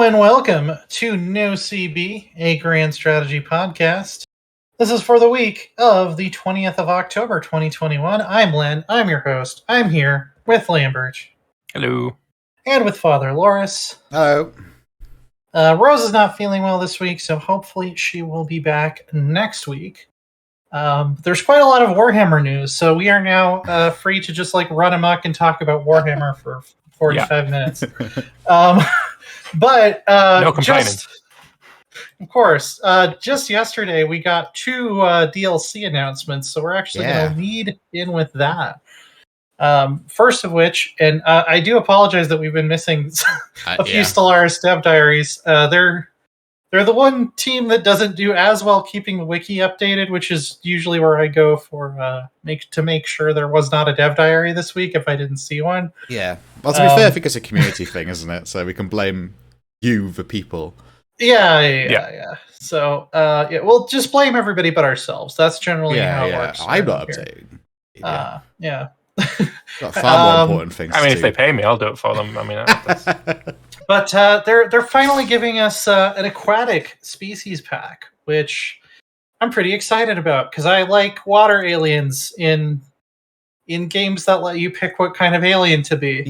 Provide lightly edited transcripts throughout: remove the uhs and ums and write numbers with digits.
and welcome to No CB, a grand strategy podcast. This is for the week of the 20th of October, 2021. I'm Len. I'm your host. I'm here with Lambert. Hello. And with Father Loris. Hello. Rose is not feeling well this week, so hopefully she will be back next week. There's quite a lot of Warhammer news, so we are now free to just run amok and talk about Warhammer for 45 minutes. But no complaining. Of course, just yesterday we got two DLC announcements, so we're actually going to lead in with that. First of which, and I do apologize that we've been missing a few Stellaris dev diaries. They're the one team that doesn't do as well keeping the wiki updated, which is usually where I go for to make sure there was not a dev diary this week if I didn't see one. Yeah. Well, to be fair, I think it's a community thing, isn't it? So we can blame you, the people. Yeah. So, we'll just blame everybody but ourselves. That's generally how it works. I'm not updating. Yeah. Got far more important things. I mean, if they pay me, I'll do it for them. I mean, that's... But they're finally giving us an aquatic species pack, which I'm pretty excited about because I like water aliens in games that let you pick what kind of alien to be.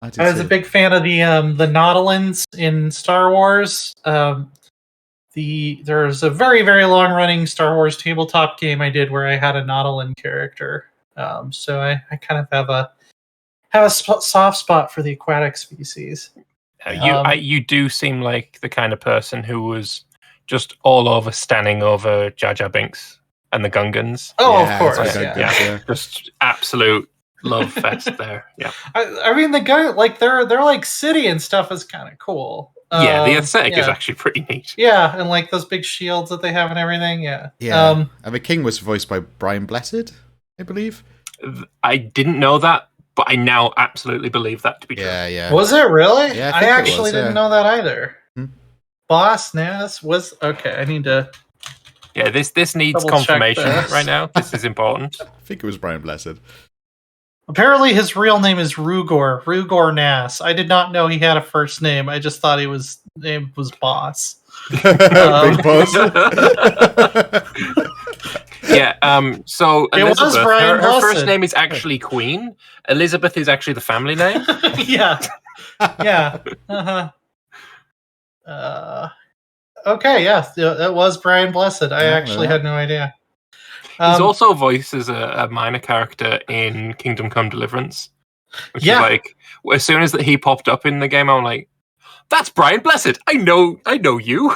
I was a big fan of the Nautilans in Star Wars. There's a very, very long running Star Wars tabletop game I did where I had a Nautilin character. So I kind of have a soft spot for the aquatic species. You do seem like the kind of person who was just all over standing over Jar Jar Binks and the Gungans. Oh, of course. Just absolute love fest there. Yeah. I mean, the guy, they're city and stuff is kind of cool. The aesthetic is actually pretty neat. Yeah, and those big shields that they have and everything. Yeah. And the king was voiced by Brian Blessed, I believe. I didn't know that, but I now absolutely believe that to be true. Yeah. Was it really? Yeah, I actually didn't know that either. Boss Nass was okay. I need to. Yeah, this needs confirmation right now. This is important. I think it was Brian Blessed. Apparently, his real name is Rugor Nass. I did not know he had a first name. I just thought his name was Boss. Big Boss. So Elizabeth, her first name is Blessed. actually Queen. Elizabeth is actually the family name. Yeah. Okay, that was Brian Blessed. I actually had no idea. He's also voiced as a minor character in Kingdom Come Deliverance, which is as soon as he popped up in the game, I'm like, "That's Brian Blessed. I know you."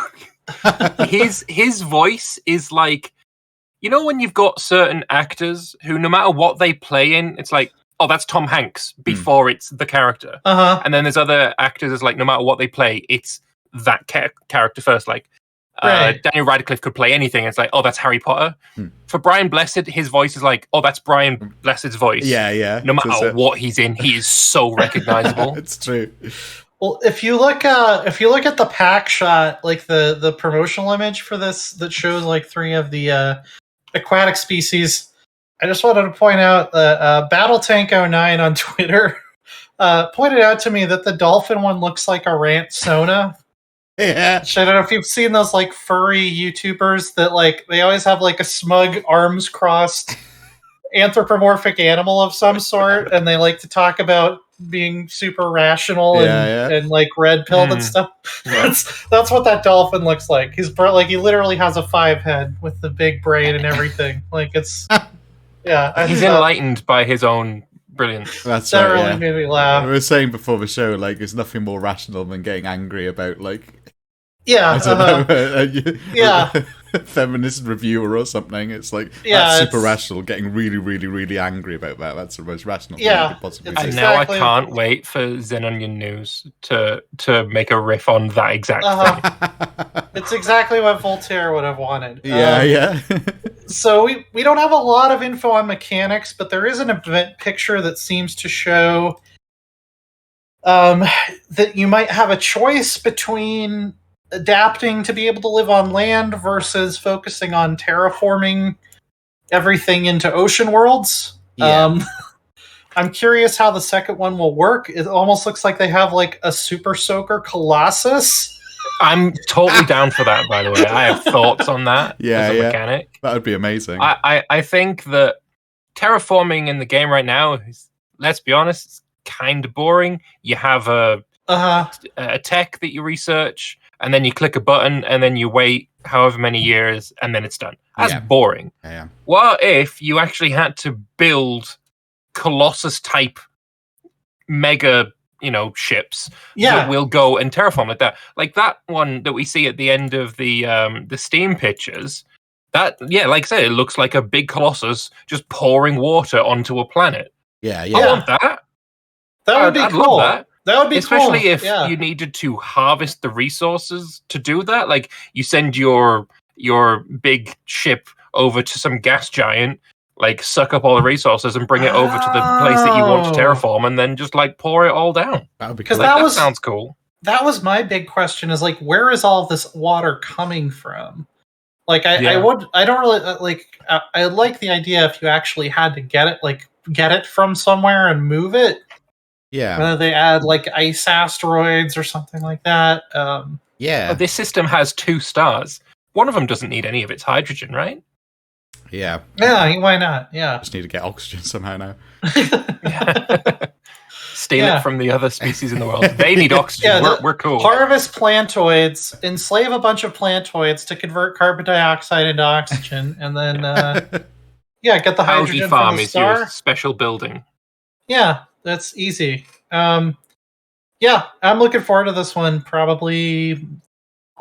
His voice is like, when you've got certain actors who, no matter what they play in, it's like, "Oh, that's Tom Hanks," before it's the character. And then there's other actors, it's like, no matter what they play, it's that character first. Like. Right. Daniel Radcliffe could play anything. It's like, oh, that's Harry Potter. For Brian Blessed, his voice is like, oh, that's Brian Blessed's voice. Yeah. No matter what he's in, he is so recognizable. It's true. Well, if you look at the pack shot, the promotional image for this that shows three of the aquatic species, I just wanted to point out that BattleTank09 on Twitter pointed out to me that the dolphin one looks like a rant Sona. Yeah. I don't know if you've seen those furry YouTubers that they always have a smug arms crossed anthropomorphic animal of some sort, and they like to talk about being super rational and red pilled and stuff. Yeah. That's what that dolphin looks like. He literally has a 5 head with the big brain and everything. It's he's enlightened by his own brilliance. That really made me laugh. We were saying before the show, there's nothing more rational than getting angry about feminist reviewer or something. It's that's super rational. Getting really, really, really angry about that. That's the most rational thing you could possibly do. And now I can't wait for Xenonian News to make a riff on that exact thing. It's exactly what Voltaire would have wanted. So we don't have a lot of info on mechanics, but there is an event picture that seems to show that you might have a choice between adapting to be able to live on land versus focusing on terraforming everything into ocean worlds. I'm curious how the second one will work. It almost looks like they have like a Super Soaker Colossus. I'm totally down for that, by the way. I have thoughts on that as a mechanic. That would be amazing. I think that terraforming in the game right now is, let's be honest, it's kind of boring. You have a tech that you research, and then you click a button, and then you wait however many years, and then it's done. That's boring. Yeah. What if you actually had to build Colossus-type mega, ships that will go and terraform like that? Like that one that we see at the end of the Steam pictures. That, like I said, it looks like a big Colossus just pouring water onto a planet. Yeah. I want that. That would be I'd cool. Love that. That would be especially cool. if you needed to harvest the resources to do that. Like you send your big ship over to some gas giant, like suck up all the resources and bring it over to the place that you want to terraform, and then just like pour it all down. That would be cool. That sounds cool. That was my big question: is like, where is all this water coming from? Like, I don't really like. I like the idea if you actually had to get it from somewhere and move it. Yeah. Whether they add like ice asteroids or something like that. But this system has 2 stars. One of them doesn't need any of its hydrogen, right? Yeah. Yeah, why not? Yeah. Just need to get oxygen somehow now. Steal it from the other species in the world. They need oxygen. We're cool. Harvest plantoids, enslave a bunch of plantoids to convert carbon dioxide into oxygen, and then get the hydrogen Algae farm from the is star. your special building. Yeah, that's easy. I'm looking forward to this one. Probably,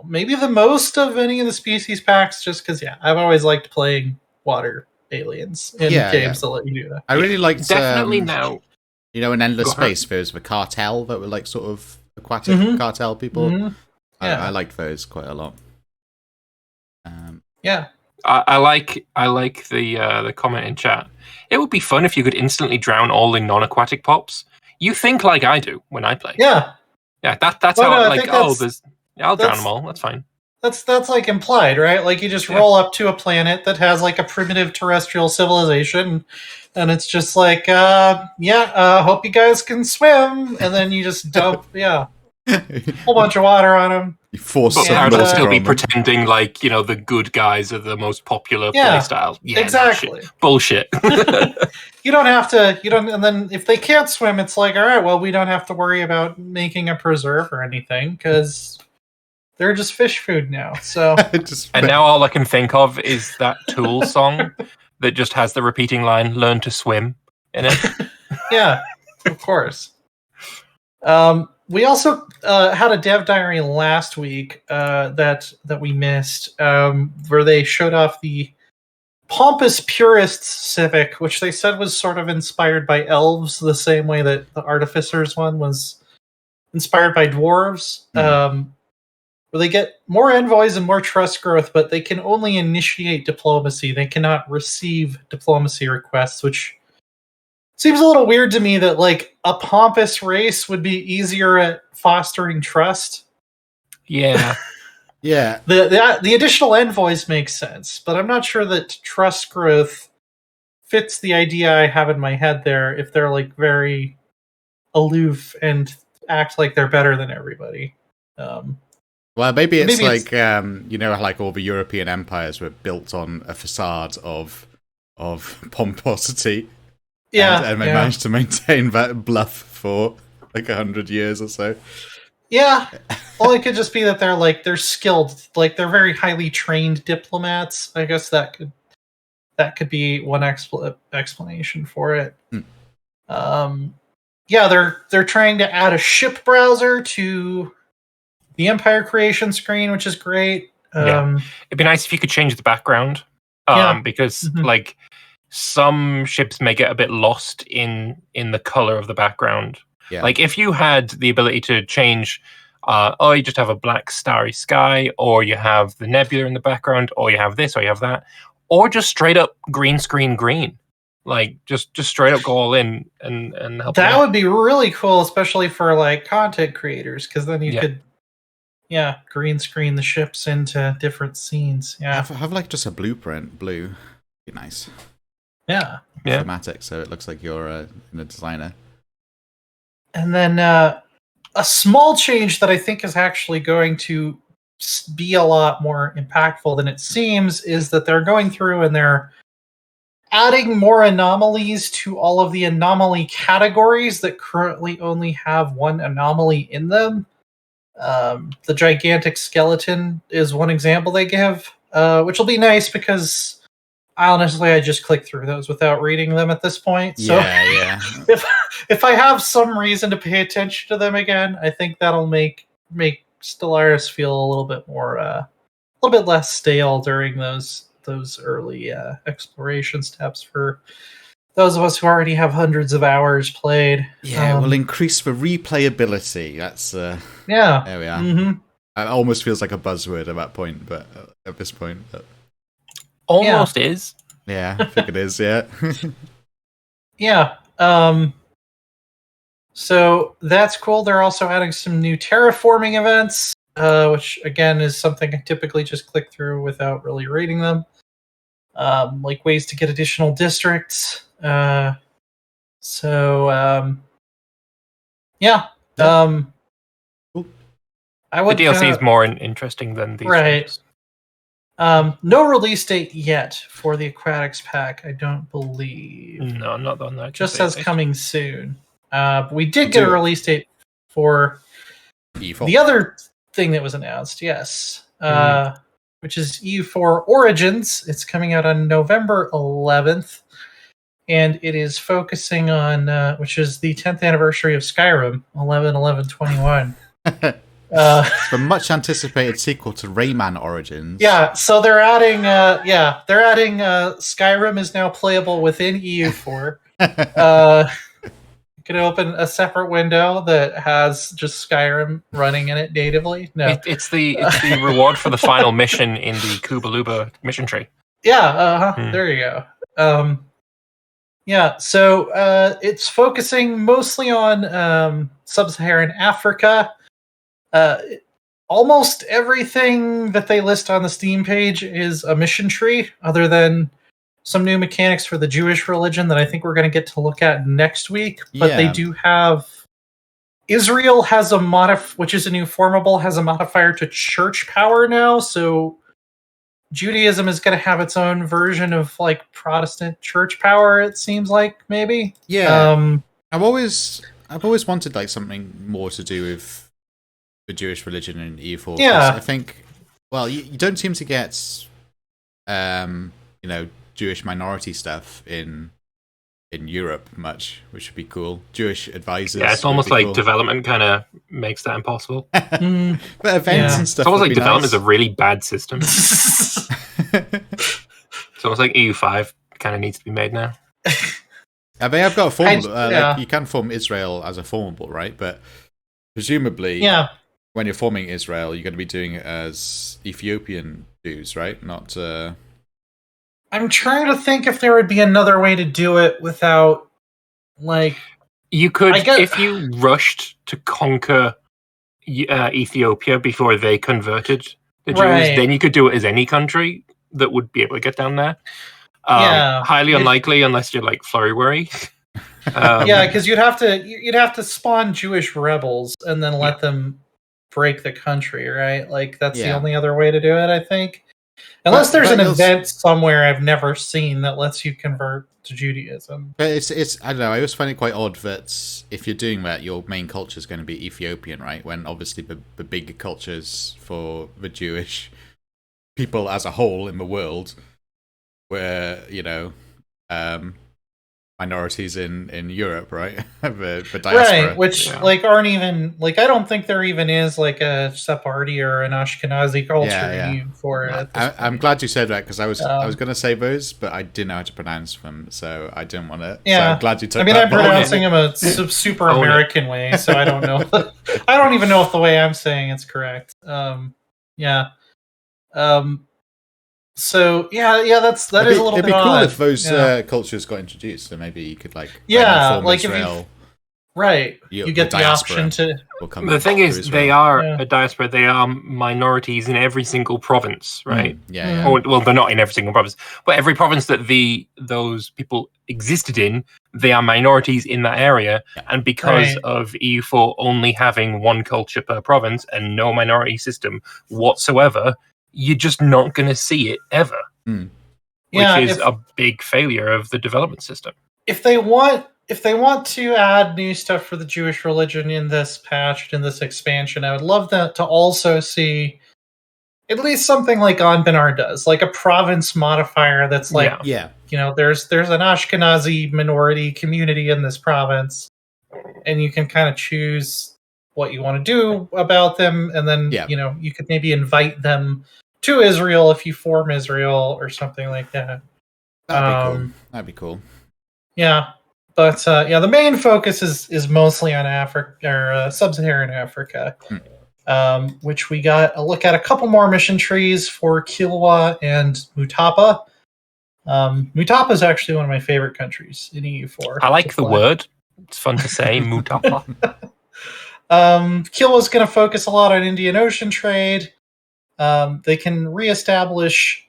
maybe the most of any of the species packs, just because I've always liked playing water aliens in games that let you do that. I really liked definitely now. In Endless Space, there was the cartel that were like sort of aquatic cartel people. Mm-hmm. I liked those quite a lot. I like the comment in chat. It would be fun if you could instantly drown all the non-aquatic pops. You think like I do when I play. Yeah. That's how I'll drown them all. That's fine. That's like implied, right? Like you just roll up to a planet that has like a primitive terrestrial civilization, and it's just like, hope you guys can swim, and then you just dump, a whole bunch of water on them. You force them to still be pretending like the good guys are the most popular playstyle. Yeah, exactly. Bullshit. You don't have to. And then if they can't swim, it's like, all right, well, we don't have to worry about making a preserve or anything because they're just fish food now. So, and now all I can think of is that Tool song that just has the repeating line "Learn to swim" in it. Yeah, of course. We also had a dev diary last week that we missed, where they showed off the Pompous Purists Civic, which they said was sort of inspired by elves, the same way that the Artificers one was inspired by dwarves. Where they get more envoys and more trust growth, but they can only initiate diplomacy. They cannot receive diplomacy requests, which seems a little weird to me that like a pompous race would be easier at fostering trust. Yeah. Yeah. The additional envoys make sense, but I'm not sure that trust growth fits the idea I have in my head there if they're like very aloof and act like they're better than everybody. Well, maybe it's like like all the European empires were built on a facade of pomposity. Yeah, and they managed to maintain that bluff for like 100 years or so. Yeah, well, it could just be that they're skilled, like they're very highly trained diplomats. I guess that could be one explanation for it. They're trying to add a ship browser to the Empire creation screen, which is great. It'd be nice if you could change the background, because like some ships may get a bit lost in the color of the background. Yeah. Like if you had the ability to change, you just have a black starry sky, or you have the nebula in the background, or you have this, or you have that, or just straight up green screen green. Like just straight up go all in and help. That would be really cool, especially for like content creators, because then you could green screen the ships into different scenes. Yeah. Have like just a blueprint blue. Be nice. thematic, so it looks like you're a designer. And then a small change that I think is actually going to be a lot more impactful than it seems is that they're going through and they're adding more anomalies to all of the anomaly categories that currently only have one anomaly in them. The gigantic skeleton is one example they give, which will be nice because honestly, I just click through those without reading them at this point. So yeah. if I have some reason to pay attention to them again, I think that'll make Stellaris feel a little bit more, a little bit less stale during those early exploration steps for those of us who already have hundreds of hours played. Yeah, it will increase the replayability. That's yeah. There we are. Mm-hmm. It almost feels like a buzzword at that point, but at this point, almost is. Yeah, I think it is. Yeah. Yeah. So that's cool. They're also adding some new terraforming events, which again is something I typically just click through without really reading them. Like ways to get additional districts. Yeah. Cool. I would. The DLC is more interesting than these. Right. Things. No release date yet for the Aquatics pack. I don't believe. No, not on that. Just says coming soon. We did get a release date for the other thing that was announced. Yes. Which is EU4 Origins. It's coming out on November 11th, and it is focusing on, which is the 10th anniversary of Skyrim, 11/11/21. It's the much anticipated sequel to Rayman Origins. Yeah, so they're adding, Skyrim is now playable within EU4. You can open a separate window that has just Skyrim running in it natively. No, it's the reward for the final mission in the Kubaluba mission tree. Yeah, there you go. Yeah, so it's focusing mostly on sub-Saharan Africa. Almost everything that they list on the Steam page is a mission tree, other than some new mechanics for the Jewish religion that I think we're going to get to look at next week. But they do have... Israel has a which is a new formable, has a modifier to church power now, so Judaism is going to have its own version of like Protestant church power, it seems like, maybe. Yeah. I've always wanted like something more to do with the Jewish religion in EU4. Yeah. I think, well, you don't seem to get, Jewish minority stuff in Europe much, which would be cool. Jewish advisors. Yeah, it's almost like development kind of makes that impossible. But events and stuff. It's almost like development is a really bad system. It's almost like EU5 kind of needs to be made now. I mean, I've got a formable. Like, you can form Israel as a formable, right? But presumably, when you're forming Israel, you're going to be doing it as Ethiopian Jews, right? Not. I'm trying to think if there would be another way to do it without, like... You could, if you rushed to conquer Ethiopia before they converted the Jews, then you could do it as any country that would be able to get down there. Highly unlikely unless you're like Flurry. Because you'd have to spawn Jewish rebels and then let them break the country, right? Like, that's the only other way to do it, I think. Unless there's an event somewhere I've never seen that lets you convert to Judaism. But it's I don't know, I always find it quite odd that if you're doing that, your main culture is going to be Ethiopian, right? When obviously the big cultures for the Jewish people as a whole in the world were, minorities in Europe, right? the diaspora. Right, which aren't even I don't think there even is like a Sephardi or an Ashkenazi culture for it. I'm glad you said that because I was going to say those, but I didn't know how to pronounce them, so I didn't want to. Yeah, so I'm glad you took. I mean, I'm pronouncing them a super American way, so I don't know. I don't even know if the way I'm saying it's correct. So that is a little bit odd. It'd be cool if those cultures got introduced, so maybe you could form like Israel. Right. You get the option to... The thing is, they are a diaspora. They are minorities in every single province, right? Or, well, they're not in every single province, but every province that those people existed in, they are minorities in that area. Yeah. And because of EU4 only having one culture per province and no minority system whatsoever, you're just not going to see it ever. Which is a big failure of the development system. If they want to add new stuff for the Jewish religion in this patch, in this expansion, I would love that to also see at least something like Anbenar does, like a province modifier that's like, there's an Ashkenazi minority community in this province, and you can kind of choose what you want to do about them, and then, you could maybe invite them to Israel if you form Israel or something like that. That'd be cool. Yeah. But the main focus is mostly on Africa or sub-Saharan Africa, which we got a look at a couple more mission trees for Kilwa and Mutapa. Mutapa is actually one of my favorite countries in EU4. I like the word; it's fun to say, Mutapa. Kilwa is going to focus a lot on Indian Ocean trade. They can reestablish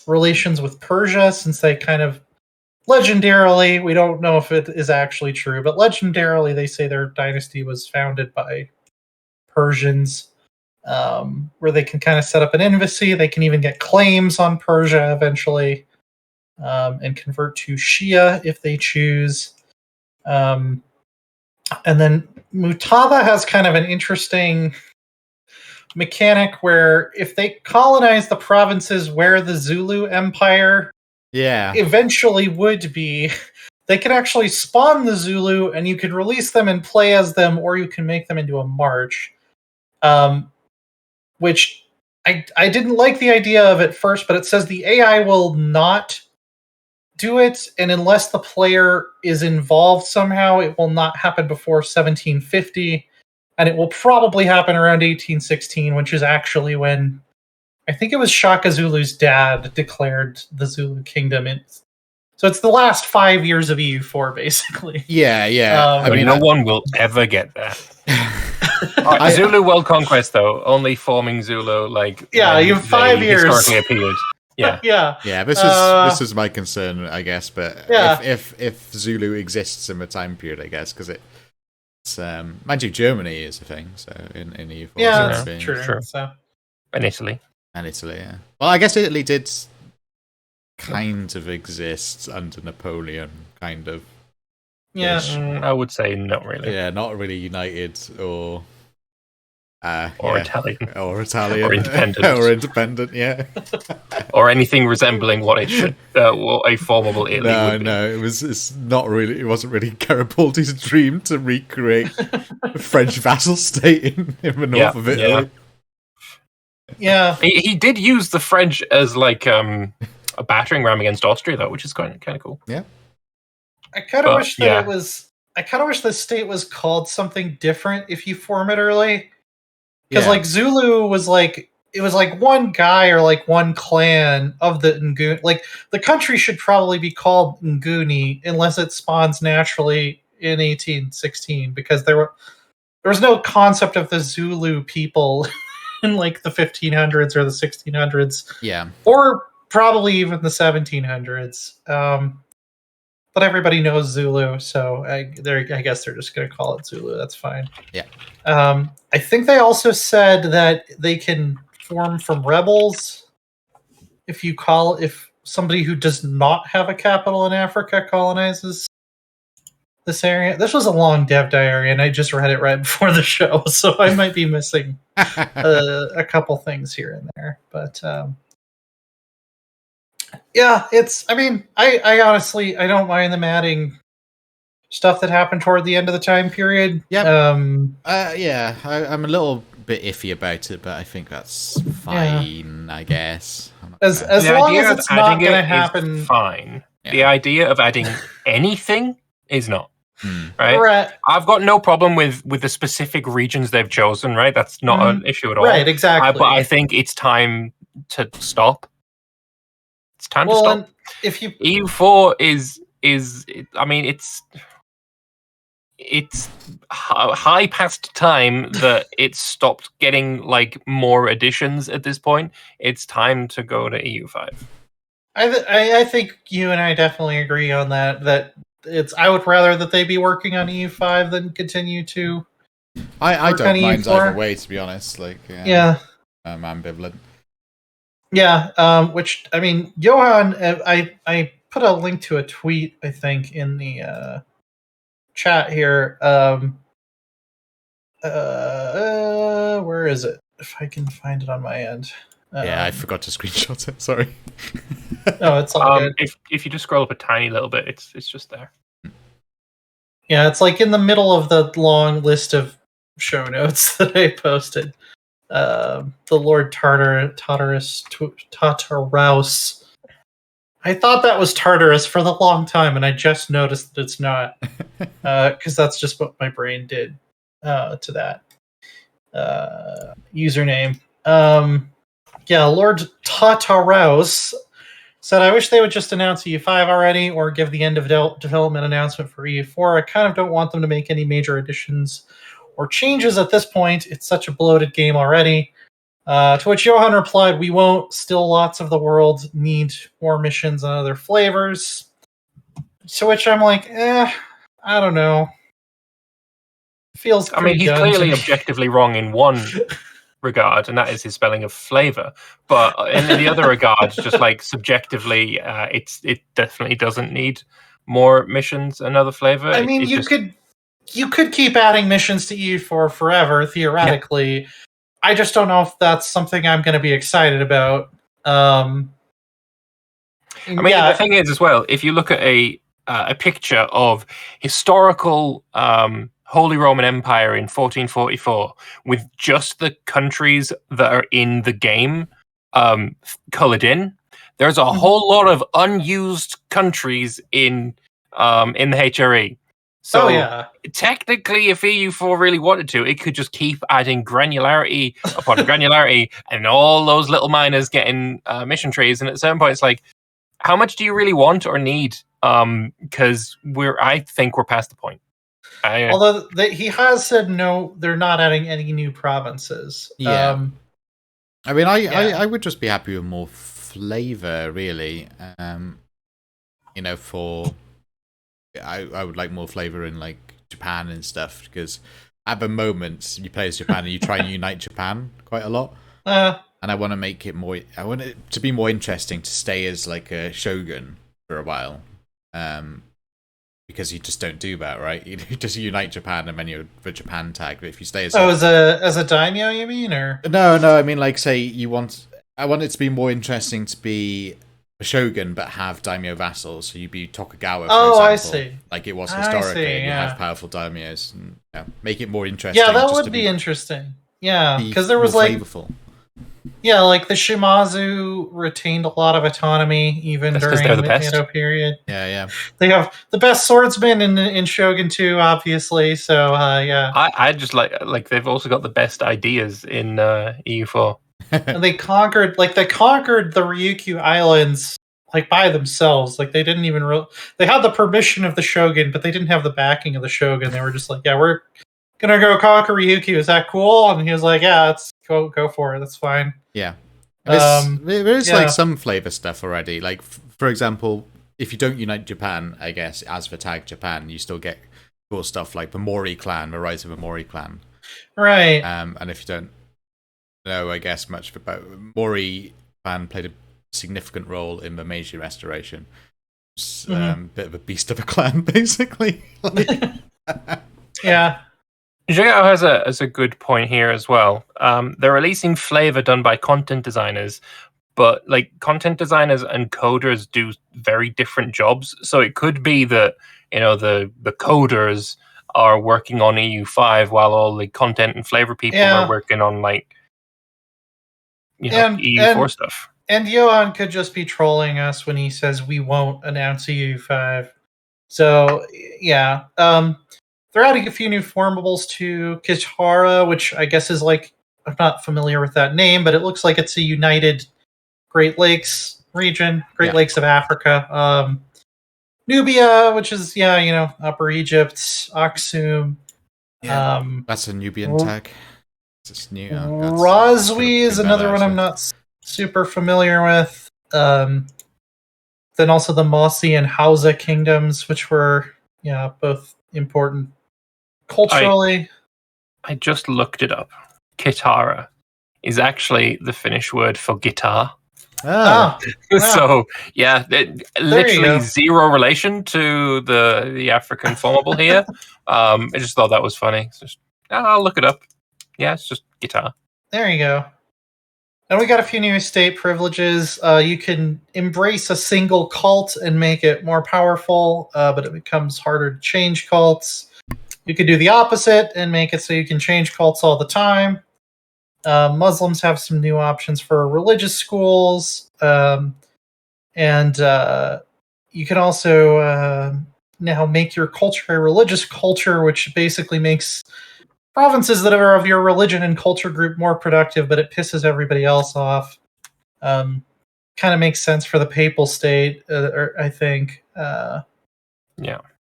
relations with Persia, since they kind of legendarily, we don't know if it is actually true, but legendarily they say their dynasty was founded by Persians, where they can kind of set up an embassy. They can even get claims on Persia eventually, and convert to Shia if they choose. And then Mutaba has kind of an interesting mechanic where if they colonize the provinces where the Zulu Empire eventually would be, they can actually spawn the Zulu, and you can release them and play as them, or you can make them into a march. Which I didn't like the idea of at first, but it says the AI will not do it, and unless the player is involved somehow, it will not happen before 1750, and it will probably happen around 1816, which is actually when I think it was Shaka Zulu's dad declared the Zulu kingdom. So it's the last 5 years of EU4, basically. Yeah. I mean, no one will ever get that. Zulu World Conquest, though, only forming Zulu, you have 5 years. Historically appeared. Yeah. This is my concern, I guess. But if Zulu exists in the time period, I guess, because it's mind you, Germany is a thing. So in EU4, that's true. So. And Italy. Yeah. Well, I guess Italy did kind of exist under Napoleon, kind of. Yeah, I would say not really. Yeah, not really united or Italian. Or Italian. Or independent. Or independent, yeah. Or anything resembling what it should, what a formable Italy would be. No, it wasn't really Garibaldi's dream to recreate a French vassal state in the north of Italy. Yeah. He did use the French as a battering ram against Austria, though, which is kind of cool. Yeah. I kind of wish that I kind of wish the state was called something different if you form it early. Because Zulu was it was one guy or one clan of the Nguni. The country should probably be called Nguni unless it spawns naturally in 1816, because there was no concept of the Zulu people in the 1500s or the 1600s. Yeah. Or probably even the 1700s. But everybody knows Zulu, so I guess they're just going to call it Zulu. That's fine. Yeah. I think they also said that they can form from rebels if somebody who does not have a capital in Africa colonizes this area. This was a long dev diary, and I just read it right before the show, so I might be missing a couple things here and there. But I honestly, I don't mind them adding stuff that happened toward the end of the time period. Yeah. I'm a little bit iffy about it, but I think that's fine, I guess. As long as it's not going to happen. Fine. Yeah. The idea of adding anything is not. Right? Right. I've got no problem with the specific regions they've chosen, right? That's not an issue at all. Right, exactly. But I think it's time to stop. It's time to stop. If you EU4 is it's high past time that it stopped getting like more additions at this point. It's time to go to EU5. I think you and I definitely agree on that. That I would rather that they be working on EU5 than continue to. I don't mind either way, to be honest. Like, yeah, I'm ambivalent. Yeah, which I mean, Johan, I put a link to a tweet, I think, in the chat here. Where is it? If I can find it on my end. Yeah, I forgot to screenshot it. Sorry. No, it's all good. If you just scroll up a tiny little bit, it's just there. Yeah, it's like in the middle of the long list of show notes that I posted. The Lord Tartarus. I thought that was Tartarus for the long time, and I just noticed that it's not, because that's just what my brain did to that username. Yeah, Lord Tartarus said, I wish they would just announce EU5 already, or give the end of development announcement for EU4. I kind of don't want them to make any major additions or changes at this point. It's such a bloated game already. To which Johan replied, we won't. Still lots of the world need more missions and other flavors. To which I'm like, I don't know. Feels pretty he's clearly objectively wrong in one regard, and that is his spelling of flavor. But in the other regards, just like subjectively, it definitely doesn't need more missions and other flavor. I mean, you could keep adding missions to EU4 forever, theoretically. Yeah. I just don't know if that's something I'm going to be excited about. The thing is, as well, if you look at a picture of historical Holy Roman Empire in 1444 with just the countries that are in the game colored in, there's a whole lot of unused countries in the HRE. So technically, if EU4 really wanted to, it could just keep adding granularity upon granularity, and all those little miners getting mission trees. And at a certain point, it's like, how much do you really want or need? Because I think we're past the point. Although he has said no, they're not adding any new provinces. Yeah. I mean, I would just be happy with more flavor, really. I would like more flavor in like Japan and stuff, because at the moment you play as Japan and you try and unite Japan quite a lot. And I want to make it more. I want it to be more interesting to stay as like a shogun for a while, because you just don't do that, right? You just unite Japan and then you're the Japan tag. But if you stay as as a daimyo, you mean, or no? I mean, like, say I want it to be more interesting to be a shogun but have daimyo vassals, so you'd be Tokugawa, for example, I see. Like it was historically, and you have powerful daimyos, and make it more interesting. Yeah, that would be interesting. Yeah, because there was like flavorful. Yeah, like the Shimazu retained a lot of autonomy even during the Edo period. Yeah. They have the best swordsman in Shogun 2, obviously. So yeah, I just like they've also got the best ideas in EU4. And they conquered the Ryukyu Islands like by themselves. Like they didn't even they had the permission of the Shogun, but they didn't have the backing of the Shogun. They were just like, yeah, we're gonna go conquer Ryukyu. Is that cool? And he was like, yeah, let's go for it. That's fine. Yeah. There is like some flavor stuff already. Like, for example, if you don't unite Japan, I guess, as the tag Japan, you still get cool stuff like the Mori clan, the rise of the Mori clan. Right. And if you don't know, I guess, much about Mori clan, played a significant role in the Meiji Restoration. It's, bit of a beast of a clan, basically. Yeah. Zhigao has a good point here as well. They're releasing flavor done by content designers, but like content designers and coders do very different jobs. So it could be that the coders are working on EU5 while all the content and flavor people are working on like EU4 stuff. And Johan could just be trolling us when he says we won't announce EU5. So yeah. They're adding a few new formables to Kitara, which I guess is like, I'm not familiar with that name, but it looks like it's a united Great Lakes region, Great Lakes of Africa. Nubia, which is Upper Egypt, Aksum. Yeah, that's a Nubian tag. It's new. Roswy is another one I'm not super familiar with. Then also the Mosi and Hausa kingdoms, which were both important culturally. I just looked it up. Kitara is actually the Finnish word for guitar. Oh. So literally zero relation to the African formable here. I just thought that was funny. So I'll look it up. Yeah, it's just guitar. There you go. And we got a few new state privileges. You can embrace a single cult and make it more powerful, but it becomes harder to change cults. You can do the opposite and make it so you can change cults all the time. Muslims have some new options for religious schools. And you can also now make your culture a religious culture, which basically makes provinces that are of your religion and culture group more productive, but it pisses everybody else off. Kind of makes sense for the papal state, I think.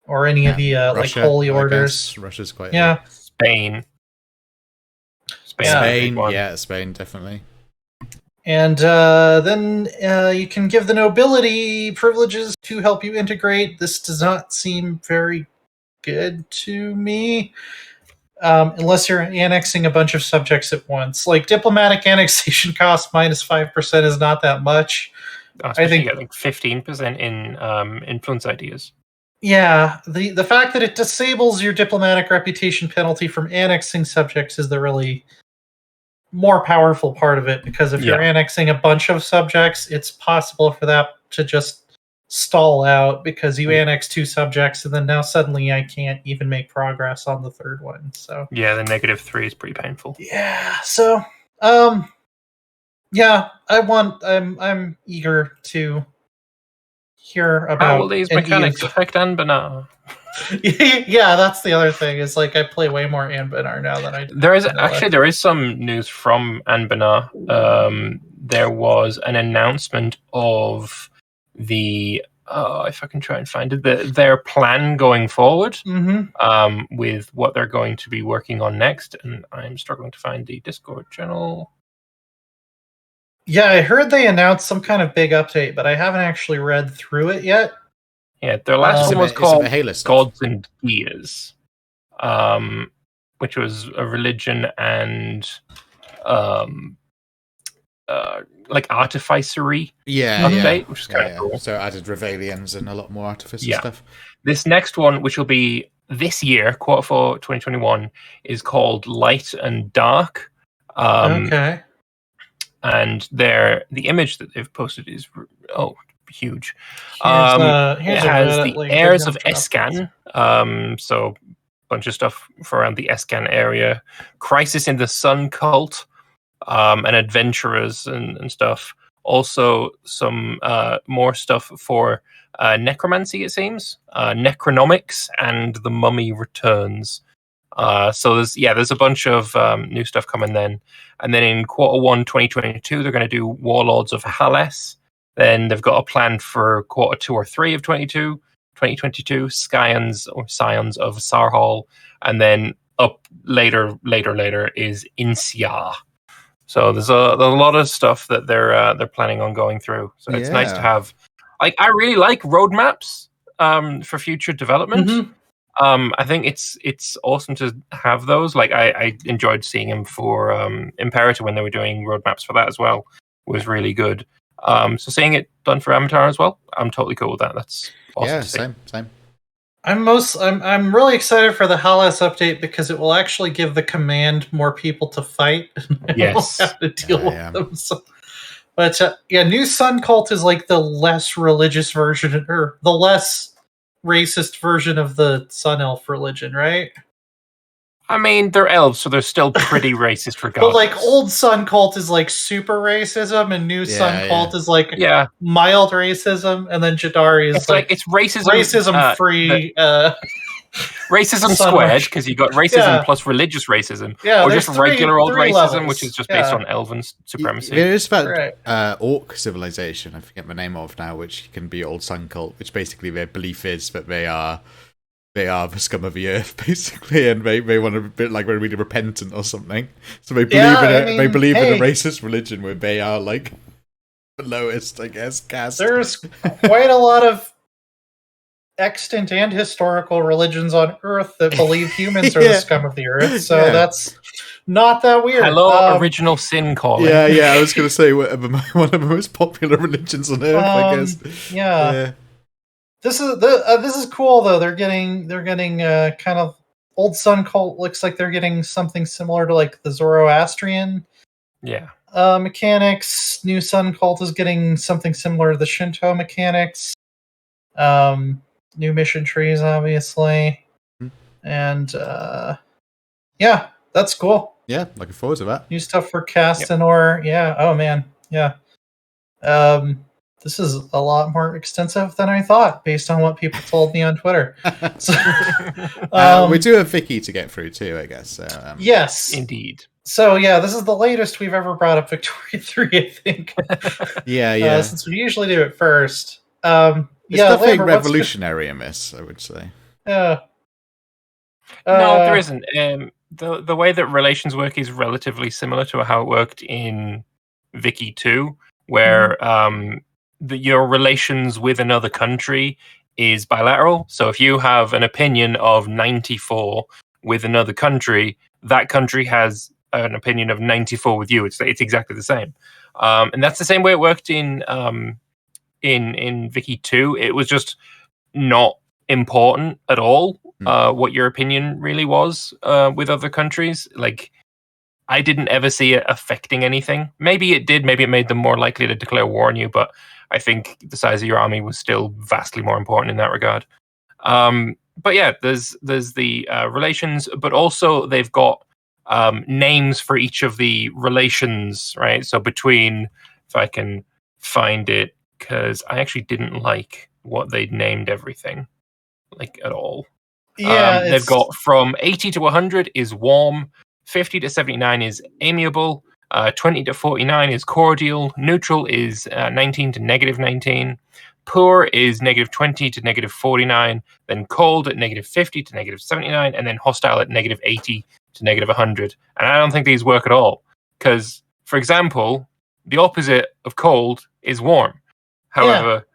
Or any of the Russia, holy orders. Russia's quite Spain. Spain definitely. And then you can give the nobility privileges to help you integrate. This does not seem very good to me. Unless you're annexing a bunch of subjects at once. Like, diplomatic annexation cost minus 5% is not that much. I think you get like 15% in influence ideas. Yeah, the fact that it disables your diplomatic reputation penalty from annexing subjects is the really more powerful part of it, because if you're annexing a bunch of subjects, it's possible for that to just stall out because you annex 2 subjects and then now suddenly I can't even make progress on the third one. So the -3 is pretty painful. Yeah. So I'm eager to hear about how will these mechanics affect Anbenar. Yeah, that's the other thing. Is like I play way more Anbenar now than I do. There is some news from Anbenar. There was an announcement of the if I can try and find it, their plan going forward, with what they're going to be working on next, and I'm struggling to find the Discord channel. Yeah, I heard they announced some kind of big update, but I haven't actually read through it yet. Yeah, their last one was called Gods and Gears, which was a religion and artificery update, which is kind of cool. So added Revalians and a lot more artificer stuff. This next one, which will be this year, Q4 2021, is called Light and Dark. Okay. And the image that they've posted is huge. It has the heirs of Escan, so a bunch of stuff for around the Escan area, Crisis in the Sun cult, and adventurers and stuff. Also some more stuff for necromancy, it seems, necronomics, and the Mummy Returns. So there's a bunch of new stuff coming then. And then in Q1 2022, they're going to do Warlords of Hales. Then they've got a plan for Q2 or 3 of 2022, Scions or Scions of Sarhal. And then up later is Insia. So there's a lot of stuff that they're planning on going through. So it's nice to have. I really like roadmaps for future development. I think it's awesome to have those. Like I enjoyed seeing them for Imperator when they were doing roadmaps for that as well. Was really good. So seeing it done for Avatar as well, I'm totally cool with that. That's awesome. Yeah, same. I'm really excited for the Hales update because it will actually give the command more people to fight. Yes, have to deal with them. So. But New Sun Cult is like the less religious version, or the less racist version of the Sun Elf religion, right? I mean, they're elves, so they're still pretty racist regardless. But like old Sun Cult is like super racism, and New Sun Cult is like mild racism, and then Jadari is it's racism free. Racism squared, because you got racism plus religious racism, or just regular old racism, levels. Which is just based on elven supremacy. There is that orc civilization, I forget the name of now, which can be Old Sun Cult, which basically their belief is that they are the scum of the earth, basically, and they want to be like they're really repentant or something. So they believe in a racist religion where they are like the lowest, I guess, caste. There's quite a lot of extant and historical religions on Earth that believe humans are the scum of the earth, so that's not that weird. Hello, original sin calling. I was going to say one of the most popular religions on Earth, I guess. This is cool though. They're getting kind of Old Sun Cult looks like they're getting something similar to like the Zoroastrian mechanics. New Sun Cult is getting something similar to the Shinto mechanics. New mission trees, obviously, and that's cool. Yeah, looking forward to that. New stuff for Castanor. Yeah. Oh man. Yeah. This is a lot more extensive than I thought, based on what people told me on Twitter. So, we do have Vicky to get through too, I guess. Yes, indeed. So this is the latest we've ever brought up Victoria 3, I think. Since we usually do it first. It's nothing revolutionary in this, I would say. No, there isn't. The way that relations work is relatively similar to how it worked in Vicky 2, where your relations with another country is bilateral. So if you have an opinion of 94 with another country, that country has an opinion of 94 with you. It's exactly the same. And that's the same way it worked in Vicky 2. It was just not important at all what your opinion really was with other countries. Like, I didn't ever see it affecting anything. Maybe it did. Maybe it made them more likely to declare war on you, but I think the size of your army was still vastly more important in that regard. But yeah, there's the relations, but also they've got names for each of the relations, right? So between, if I can find it, because I actually didn't like what they'd named everything, like, at all. They've got from 80 to 100 is warm, 50 to 79 is amiable, 20 to 49 is cordial, neutral is 19 to negative 19, poor is negative 20 to negative 49, then cold at negative 50 to negative 79, and then hostile at negative 80 to negative 100. And I don't think these work at all, because, for example, the opposite of cold is warm. However,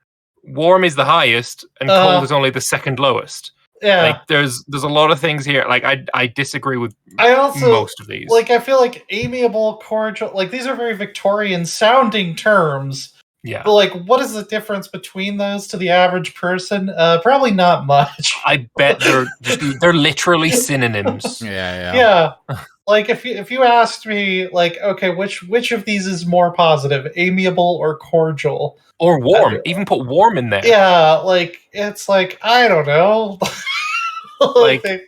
warm is the highest, and cold is only the second lowest. Yeah, like there's a lot of things here. Like I disagree with most of these. Like I feel like amiable, cordial, like these are very Victorian sounding terms. Yeah, but like, what is the difference between those to the average person? Probably not much. I bet they're literally synonyms. Yeah. Like if you asked me, like, okay, which of these is more positive, amiable or cordial? Or warm. Even put warm in there. Yeah, like, it's like, I don't know. Like, they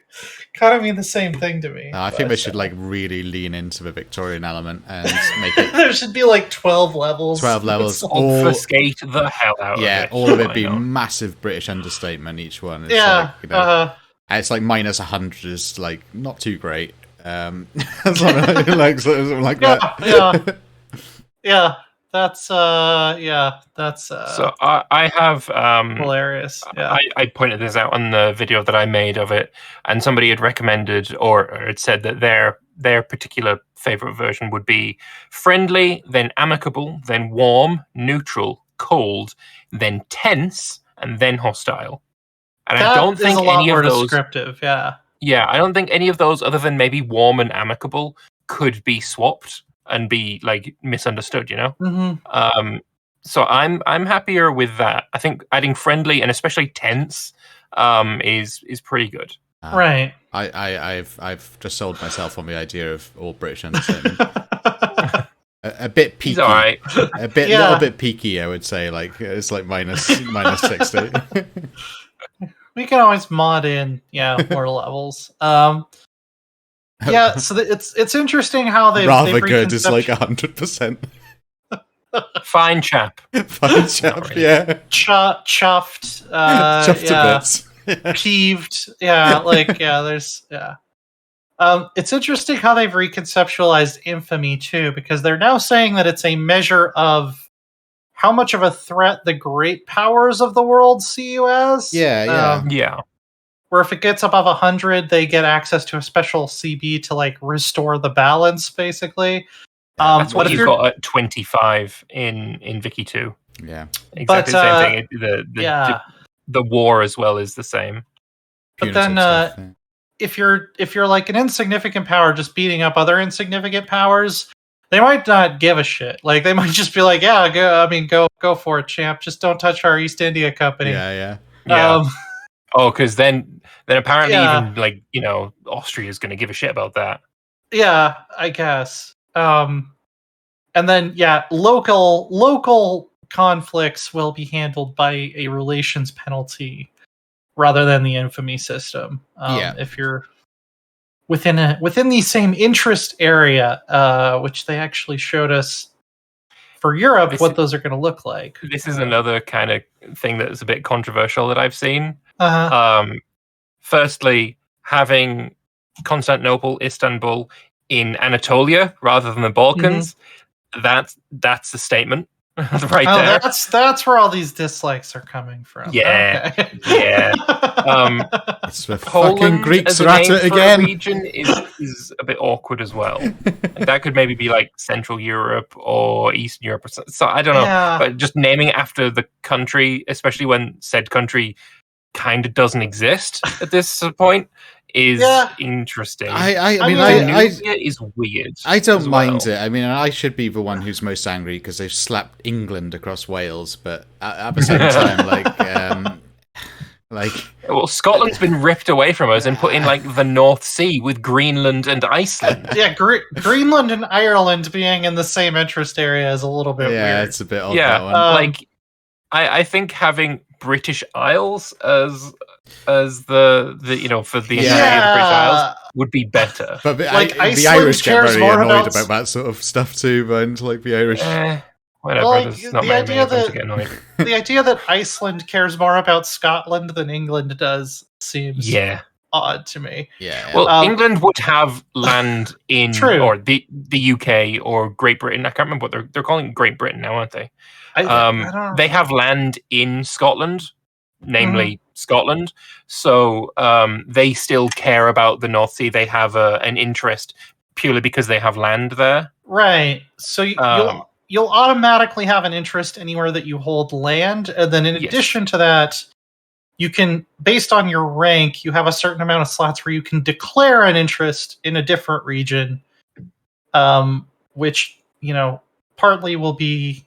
kind of mean the same thing to me. No, I think they should, like, really lean into the Victorian element and make it... There should be, like, 12 levels. 12 levels. Obfuscate the hell out of it. Yeah, all of it be massive British understatement, each one. It's like, you know, it's like minus 100 is, like, not too great. Something like that. Yeah. That's so I have hilarious. Yeah, I pointed this out on the video that I made of it, and somebody had recommended or had said that their particular favorite version would be friendly, then amicable, then warm, neutral, cold, then tense, and then hostile. And I don't think any of those descriptive. Yeah, I don't think any of those, other than maybe warm and amicable, could be swapped and be like misunderstood, you know. Mm-hmm. So I'm happier with that. I think adding friendly and especially tense is pretty good. Right. I've just sold myself on the idea of all British understatement. a bit peaky. He's all right. Little bit peaky, I would say. Like it's like minus 60. We can always mod in, more levels. Yeah, so it's interesting how they've good is like 100%. Fine chap. Fine chap, yeah. Chuffed. Chuffed to bits. peeved. There's it's interesting how they've reconceptualized infamy too, because they're now saying that it's a measure of how much of a threat the great powers of the world see you as. Yeah. Where if it gets above 100, they get access to a special CB to like restore the balance, basically. That's what you've got at 25 in Vicky 2. Yeah, exactly the same thing. The war as well is the same. But then, if you're like an insignificant power just beating up other insignificant powers, they might not give a shit. Like they might just be like, "Yeah, go for it, champ. Just don't touch our East India Company." Yeah. Because then apparently even like Austria is going to give a shit about that. Yeah, I guess. And then local conflicts will be handled by a relations penalty rather than the infamy system. If you're within the same interest area, which they actually showed us for Europe, what those are going to look like. This is another kind of thing that is a bit controversial that I've seen. Firstly, having Constantinople, Istanbul in Anatolia rather than the Balkans, that's a statement right there. That's where all these dislikes are coming from. Yeah, okay. Yeah. It's the Poland fucking Greeks as are at it again. A region is a bit awkward as well. That could maybe be like Central Europe or Eastern Europe. So I don't know, but just naming it after the country, especially when said country kind of doesn't exist at this point, is interesting. I mean, is weird. I don't mind it. I mean, I should be the one who's most angry because they've slapped England across Wales, but at the same time, well, Scotland's been ripped away from us and put in like the North Sea with Greenland and Iceland. Greenland and Ireland being in the same interest area is a little bit weird. Yeah, it's a bit odd. That one. I think having British Isles as the for the British Isles would be better. But the Irish get very annoyed about that sort of stuff too, and like the Irish. Whatever. The idea that Iceland cares more about Scotland than England does seems odd to me. Yeah. Well, England would have land in or the UK or Great Britain. I can't remember what they're calling Great Britain now, aren't they? They have land in Scotland, namely Scotland. So they still care about the North Sea. They have an interest purely because they have land there. Right. So you'll automatically have an interest anywhere that you hold land. And then in addition to that, you can, based on your rank, you have a certain amount of slots where you can declare an interest in a different region, which, partly will be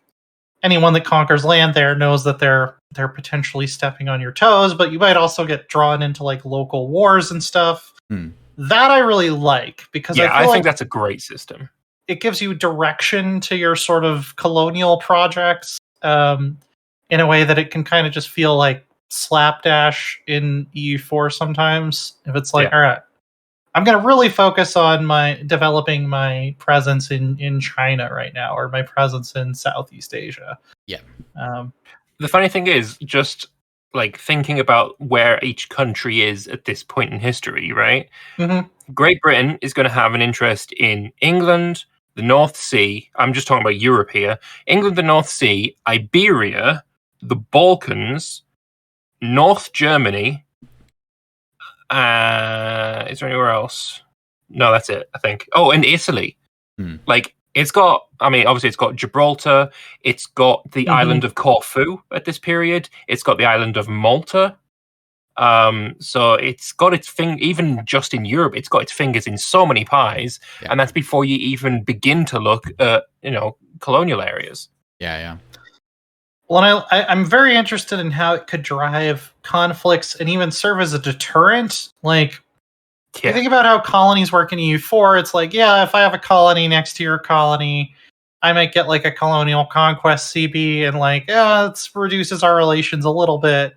anyone that conquers land there knows that they're potentially stepping on your toes, but you might also get drawn into like local wars and stuff. That I really like because I think that's a great system. It gives you direction to your sort of colonial projects in a way that it can kind of just feel like slapdash in EU4 sometimes. If it's like, all right, I'm going to really focus on developing my presence in China right now, or my presence in Southeast Asia. Yeah. The funny thing is, just like thinking about where each country is at this point in history, right? Great Britain is going to have an interest in England, the North Sea. I'm just talking about Europe here. England, the North Sea, Iberia, the Balkans, North Germany. Is there anywhere else? No, that's it, I think. Oh, and Italy. Like, it's got, obviously it's got Gibraltar. It's got the island of Corfu at this period. It's got the island of Malta. So it's got its even just in Europe, it's got its fingers in so many pies, and that's before you even begin to look at colonial areas. Yeah. Well, I'm very interested in how it could drive conflicts and even serve as a deterrent. Like, you think about how colonies work in EU4. It's like, if I have a colony next to your colony, I might get like a colonial conquest CB, and like, it reduces our relations a little bit.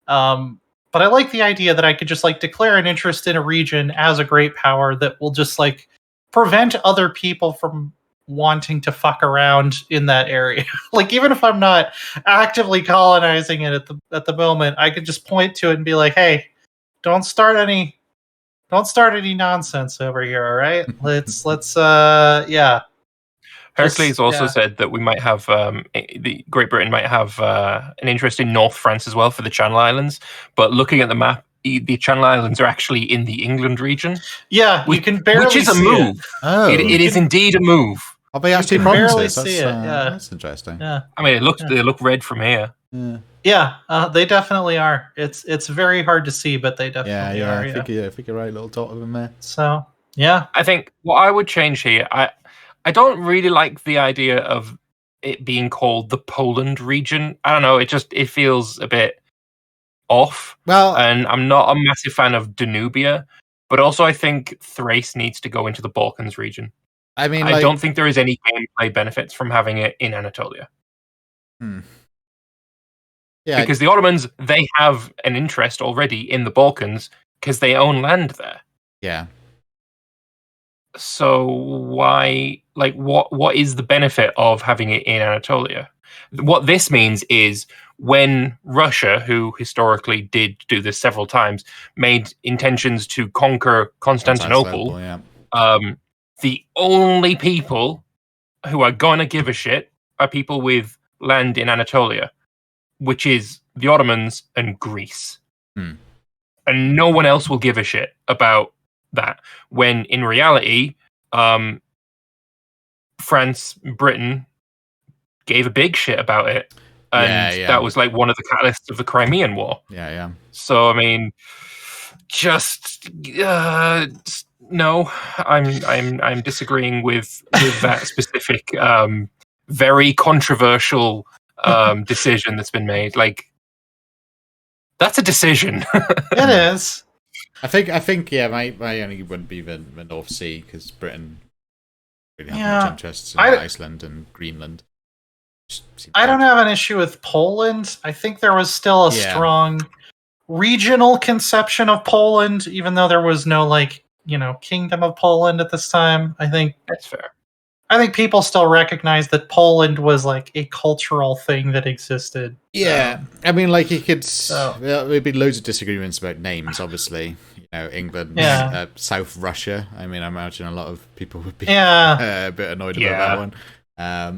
But I like the idea that I could just like declare an interest in a region as a great power that will just like prevent other people from wanting to fuck around in that area. Like, even if I'm not actively colonizing it at the moment, I could just point to it and be like, hey, don't start any nonsense over here, all right? Let's yeah. Hercules also said that we might have the Great Britain might have an interest in North France as well for the Channel Islands. But looking at the map, the Channel Islands are actually in the England region. Yeah, you can barely which is a see move. it. Oh, it is indeed a move. Are they actually provinces? That's interesting. Yeah, I mean, they look red from here. Yeah, they definitely are. It's very hard to see, but they definitely are. I think you're right, little dot of them there. So yeah, I think what I would change here, I don't really like the idea of it being called the Poland region. I don't know, it feels a bit off. Well, and I'm not a massive fan of Danubia, but also I think Thrace needs to go into the Balkans region. I mean, I don't think there is any gameplay benefits from having it in Anatolia. Yeah, because the Ottomans, they have an interest already in the Balkans because they own land there. Yeah. So why, like, what is the benefit of having it in Anatolia? What this means is when Russia, who historically did do this several times, made intentions to conquer Constantinople, the only people who are going to give a shit are people with land in Anatolia, which is the Ottomans and Greece. And no one else will give a shit about that. When in reality, France, Britain gave a big shit about it. And that was like one of the catalysts of the Crimean War. Yeah. So, I mean, just no, I'm disagreeing with that specific, very controversial decision that's been made. Like, that's a decision. It is. I think my only wouldn't be the North Sea, because Britain really have much interest in Iceland and Greenland. I don't have an issue with Poland. I think there was still a strong regional conception of Poland, even though there was no Kingdom of Poland at this time. I think that's fair. I think people still recognize that Poland was like a cultural thing that existed. Yeah, I mean, like, you could. There'd be loads of disagreements about names, obviously. England, South Russia. I mean, I imagine a lot of people would be a bit annoyed about that one.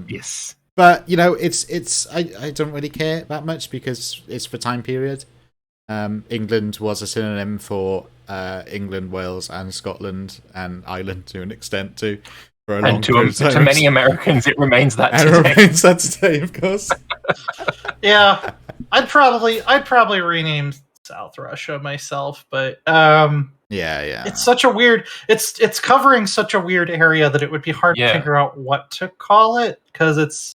Yes, but it's. I don't really care that much because it's for time period. England was a synonym for England, Wales, and Scotland, and Ireland to an extent too. For a long period of time. To many Americans, it remains that today. It remains that today, of course. Yeah, I'd probably rename South Russia myself, but it's such a weird. It's covering such a weird area that it would be hard to figure out what to call it, because it's.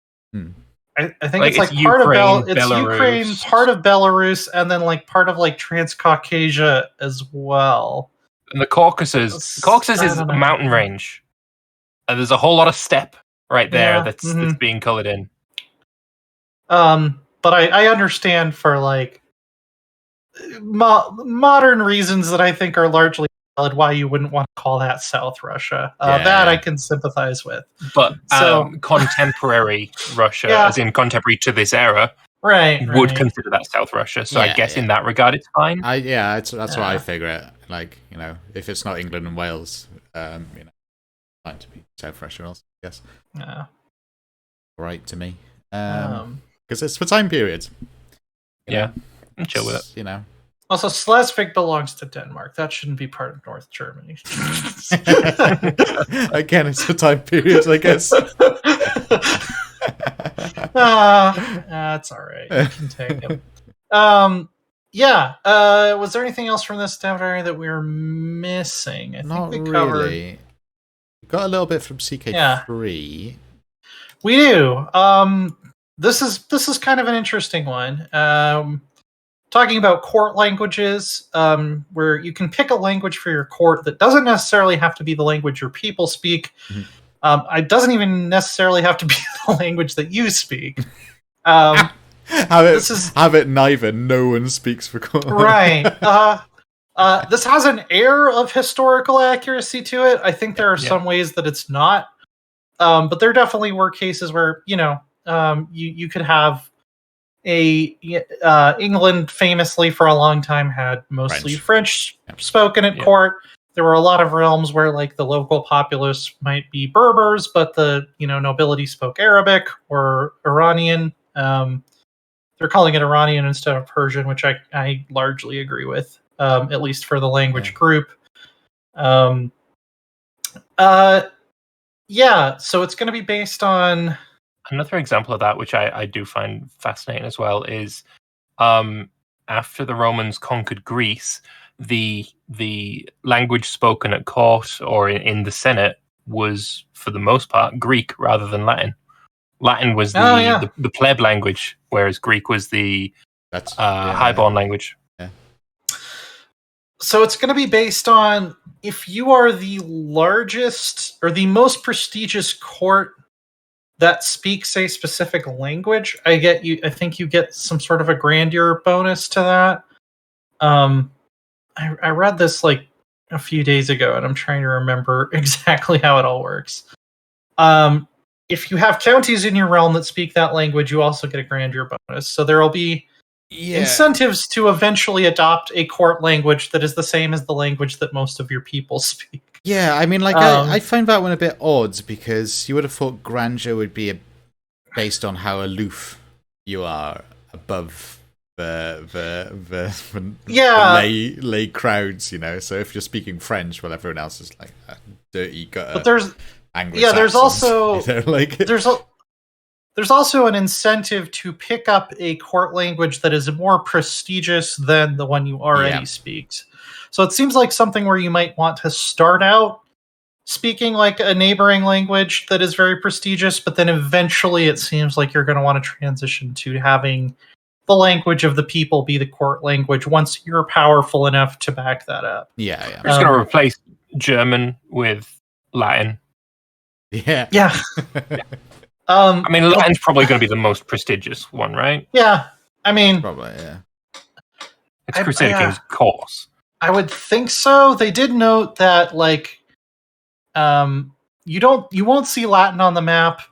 I think it's like part of Ukraine, part of Belarus, and then like part of like Transcaucasia as well. And the Caucasus. The Caucasus is a mountain range. And there's a whole lot of steppe right there that's being colored in. But I understand for like modern reasons that I think are largely valid why you wouldn't want to call that South Russia. I can sympathize with. But contemporary Russia, as in contemporary to this era, would consider that South Russia. So I guess in that regard, it's fine. That's why I figure it. Like, if it's not England and Wales, fine to be South Russia also, I guess. Yeah. Right to me. Because it's for time periods. I'm chill with it. Also, Schleswig belongs to Denmark. That shouldn't be part of North Germany. Again, it's for time periods, I guess. That's all right. You can take it. Was there anything else from this chapter that we were missing? I Not think we covered. Really. We got a little bit from CK3. We do. This is kind of an interesting one. Talking about court languages, where you can pick a language for your court that doesn't necessarily have to be the language your people speak. It doesn't even necessarily have to be the language that you speak. Have it neither. No one speaks for court. Right. This has an air of historical accuracy to it. I think there are some ways that it's not But there definitely were cases where, you could have England famously for a long time had mostly French spoken at court. There were a lot of realms where like the local populace might be Berbers, but the nobility spoke Arabic or Iranian. They're calling it Iranian instead of Persian, which I largely agree with, at least for the language group. So it's going to be based on... Another example of that, which I do find fascinating as well, is after the Romans conquered Greece, the language spoken at court or in the Senate was, for the most part, Greek rather than Latin. Latin was the pleb language, whereas Greek was the highborn language. Yeah. So it's going to be based on if you are the largest or the most prestigious court that speaks a specific language. I think you get some sort of a grandeur bonus to that. I read this like a few days ago, and I'm trying to remember exactly how it all works. If you have counties in your realm that speak that language, you also get a grandeur bonus. So there will be incentives to eventually adopt a court language that is the same as the language that most of your people speak. Yeah, I mean, like, I find that one a bit odd, because you would have thought grandeur would be based on how aloof you are above the lay crowds, So if you're speaking French, well, everyone else is like dirty gutter. But there's there's also an incentive to pick up a court language that is more prestigious than the one you already speak. So it seems like something where you might want to start out speaking like a neighboring language that is very prestigious, but then eventually it seems like you're going to want to transition to having the language of the people be the court language once you're powerful enough to back that up. We're just going to replace German with Latin. Yeah. I mean, Latin's probably going to be the most prestigious one, right? Yeah. I mean... Probably, yeah. It's Crusader King's course. I would think so. They did note that, like, you won't see Latin on the map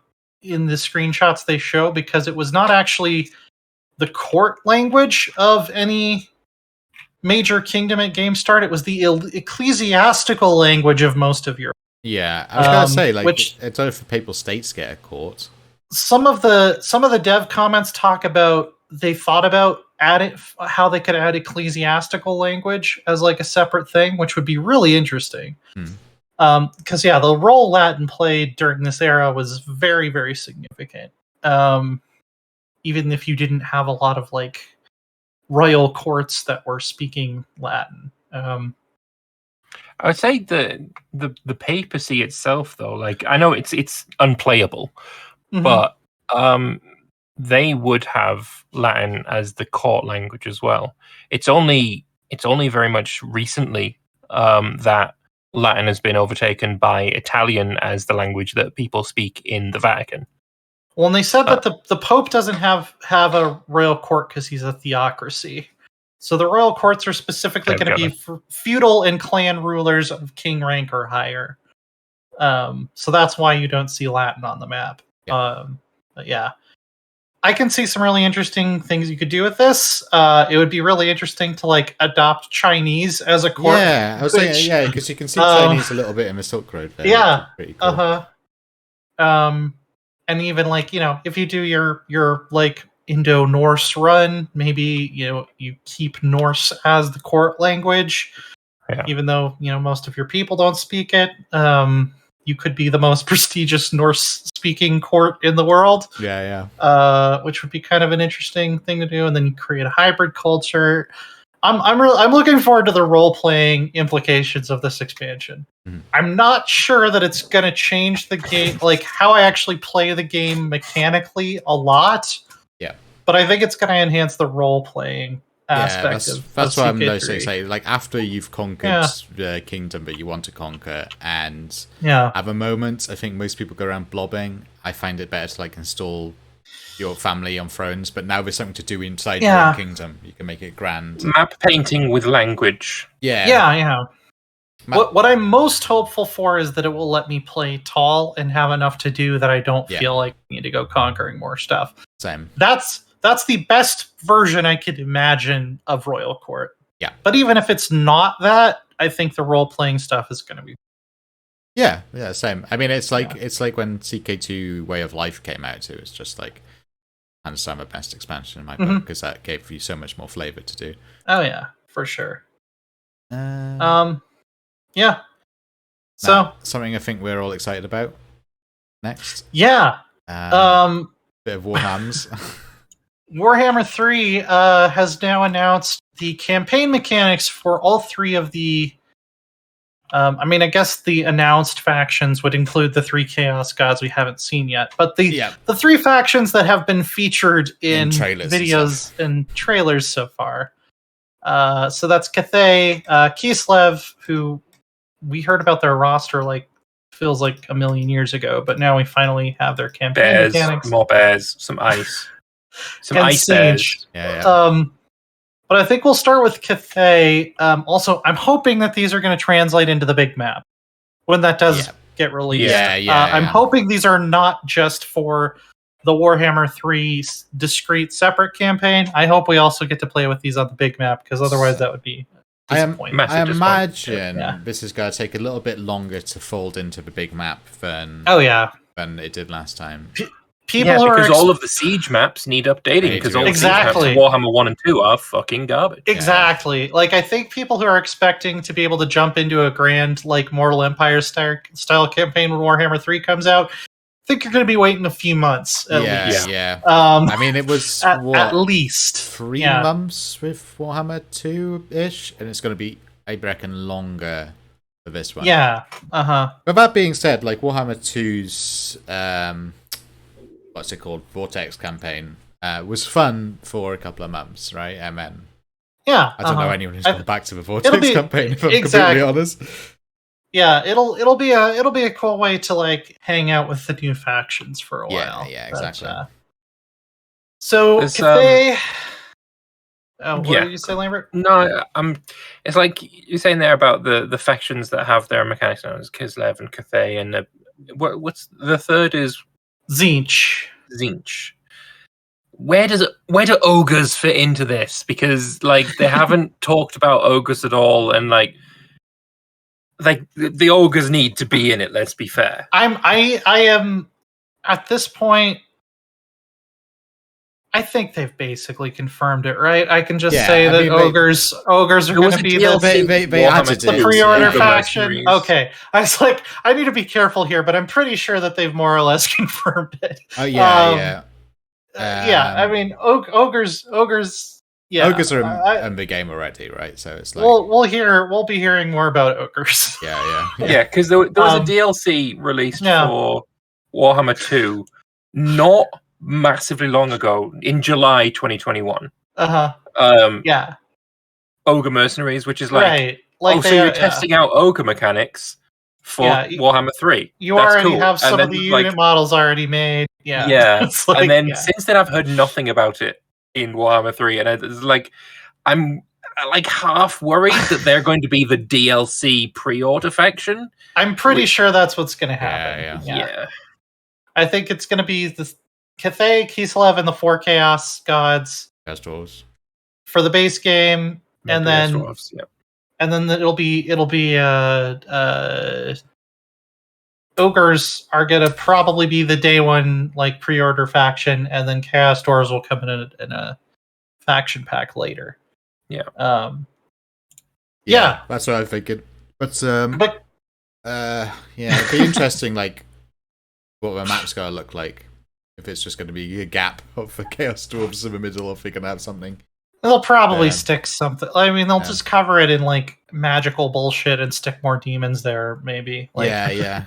in the screenshots they show because it was not actually the court language of any major kingdom at game start. It was the ecclesiastical language of most of Europe. Yeah, I was going to say, like, it's only for papal states get a court. Some of the dev comments talk about they thought about how they could add ecclesiastical language as like a separate thing, which would be really interesting. Because the role Latin played during this era was very, very significant. Even if you didn't have a lot of like royal courts that were speaking Latin. I would say the papacy itself, though, like I know it's unplayable, but they would have Latin as the court language as well. It's only very much recently that Latin has been overtaken by Italian as the language that people speak in the Vatican. Well, and they said that the Pope doesn't have a royal court because he's a theocracy. So the royal courts are specifically going to be feudal and clan rulers of king rank or higher. So that's why you don't see Latin on the map. But I can see some really interesting things you could do with this. It would be really interesting to like adopt Chinese as a court. Yeah, I was saying, because you can see Chinese a little bit in the Silk Road there. Yeah, pretty cool. And even like if you do your like Indo-Norse run, maybe you keep Norse as the court language, even though most of your people don't speak it. You could be the most prestigious Norse-speaking court in the world. Which would be kind of an interesting thing to do, and then you create a hybrid culture. I'm looking forward to the role-playing implications of this expansion. I'm not sure that it's going to change the game, like how I actually play the game mechanically a lot. But I think it's going to enhance the role-playing aspect that's what I'm mostly saying. Like after you've conquered the kingdom that you want to conquer and have a moment, I think most people go around blobbing. I find it better to like install your family on thrones, but now there's something to do inside your own kingdom. You can make it grand. Map painting with language. Yeah. What I'm most hopeful for is that it will let me play tall and have enough to do that I don't feel like I need to go conquering more stuff. Same. That's the best version I could imagine of Royal Court. Yeah. But even if it's not that, I think the role-playing stuff is going to be... Yeah, same. I mean, it's like when CK2 Way of Life came out, it was just like hands down the best expansion in my book, because that gave you so much more flavor to do. Oh yeah, for sure. Yeah. So something I think we're all excited about next. Yeah. Bit of Warhams. Warhammer 3 has now announced the campaign mechanics for all three of the... I guess the announced factions would include the 3 Chaos Gods we haven't seen yet, but the 3 factions that have been featured in videos and trailers so far. So that's Cathay, Kislev, who we heard about their roster feels like a million years ago, but now we finally have their campaign mechanics. More bears, some ice. Some and ice Siege. bears. Yeah. But I think we'll start with Cathay. Also, I'm hoping that these are going to translate into the big map when that does get released. I'm hoping these are not just for the Warhammer 3 discrete separate campaign. I hope we also get to play with these on the big map, because otherwise that would be disappointing. I imagine this is going to take a little bit longer to fold into the big map than it did last time. Because all of the Siege maps need updating, because all the Siege maps in Warhammer 1 and 2 are fucking garbage. Exactly. I think people who are expecting to be able to jump into a grand, Mortal Empire style campaign when Warhammer 3 comes out, I think you're going to be waiting a few months at least. Yeah. I mean, it was at least 3 months with Warhammer 2-ish, and it's going to be, I reckon, longer for this one. Yeah. But that being said, Warhammer 2's what's it called? Vortex campaign was fun for a couple of months, right? And then I don't know anyone who's gone back to the Vortex campaign, if I'm completely honest. Yeah, it'll be a cool way to hang out with the new factions for a while. Yeah, exactly. So Cathay. What did you say, Lambert? No, it's like you're saying there about the factions that have their mechanics known as Kislev and Cathay, and what's the third is Tzeentch. Where do ogres fit into this? Because they haven't talked about ogres at all, and the ogres need to be in it. Let's be fair. I am at this point. I think they've basically confirmed it, right? I can just say that ogres are going to be the pre-order faction. Okay, I was I need to be careful here, but I'm pretty sure that they've more or less confirmed it. Oh yeah. I mean, ogres. Yeah, ogres are in the game already, right? So it's we'll be hearing more about ogres. Yeah. Because there was a DLC released for Warhammer 2, not massively long ago, in July 2021. Ogre Mercenaries, which is so you're testing out ogre mechanics for Warhammer 3. You already have some of the unit models already made. Yeah. And then since then I've heard nothing about it in Warhammer 3, and it's I'm half worried that they're going to be the DLC pre-order faction. I'm pretty sure that's what's going to happen. Yeah. I think it's going to be the Cathay, Kislev, and the 4 Chaos Gods for the base game, and then it'll be ogres are gonna probably be the day one pre-order faction, and then Chaos Dwarves will come in a faction pack later. That's what I'm thinking. But it'd be interesting, what the map's gonna look like. If it's just going to be a gap of the Chaos Dwarves in the middle, if we're going to have something. They'll probably stick something. I mean, they'll just cover it in magical bullshit and stick more demons there, maybe. Yeah.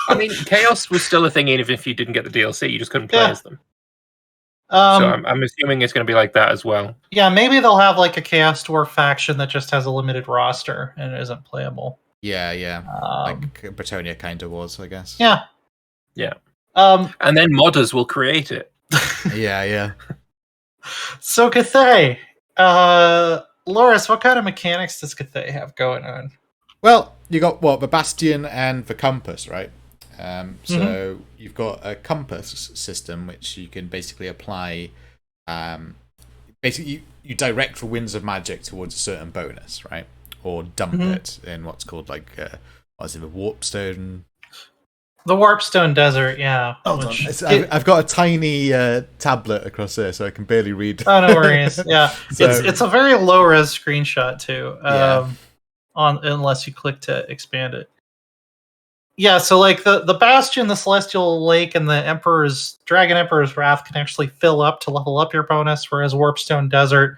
I mean, Chaos was still a thing even if you didn't get the DLC. You just couldn't play as them. So I'm assuming it's going to be like that as well. Yeah, maybe they'll have a Chaos Dwarf faction that just has a limited roster and isn't playable. Yeah. Like Bretonia kind of was, I guess. Yeah. And then modders will create it. Yeah. So Cathay, Loris, what kind of mechanics does Cathay have going on? Well, you got the bastion and the compass, right? So you've got a compass system which you can basically apply. Basically, you direct the winds of magic towards a certain bonus, right? Or dump it in what's called the warpstone. The Warpstone Desert, yeah. I've got a tiny tablet across there, so I can barely read. Oh, no worries. Yeah, so, it's a very low res screenshot too. Unless you click to expand it. Yeah, so like the Bastion, the Celestial Lake, and the Dragon Emperor's Wrath can actually fill up to level up your bonus, whereas Warpstone Desert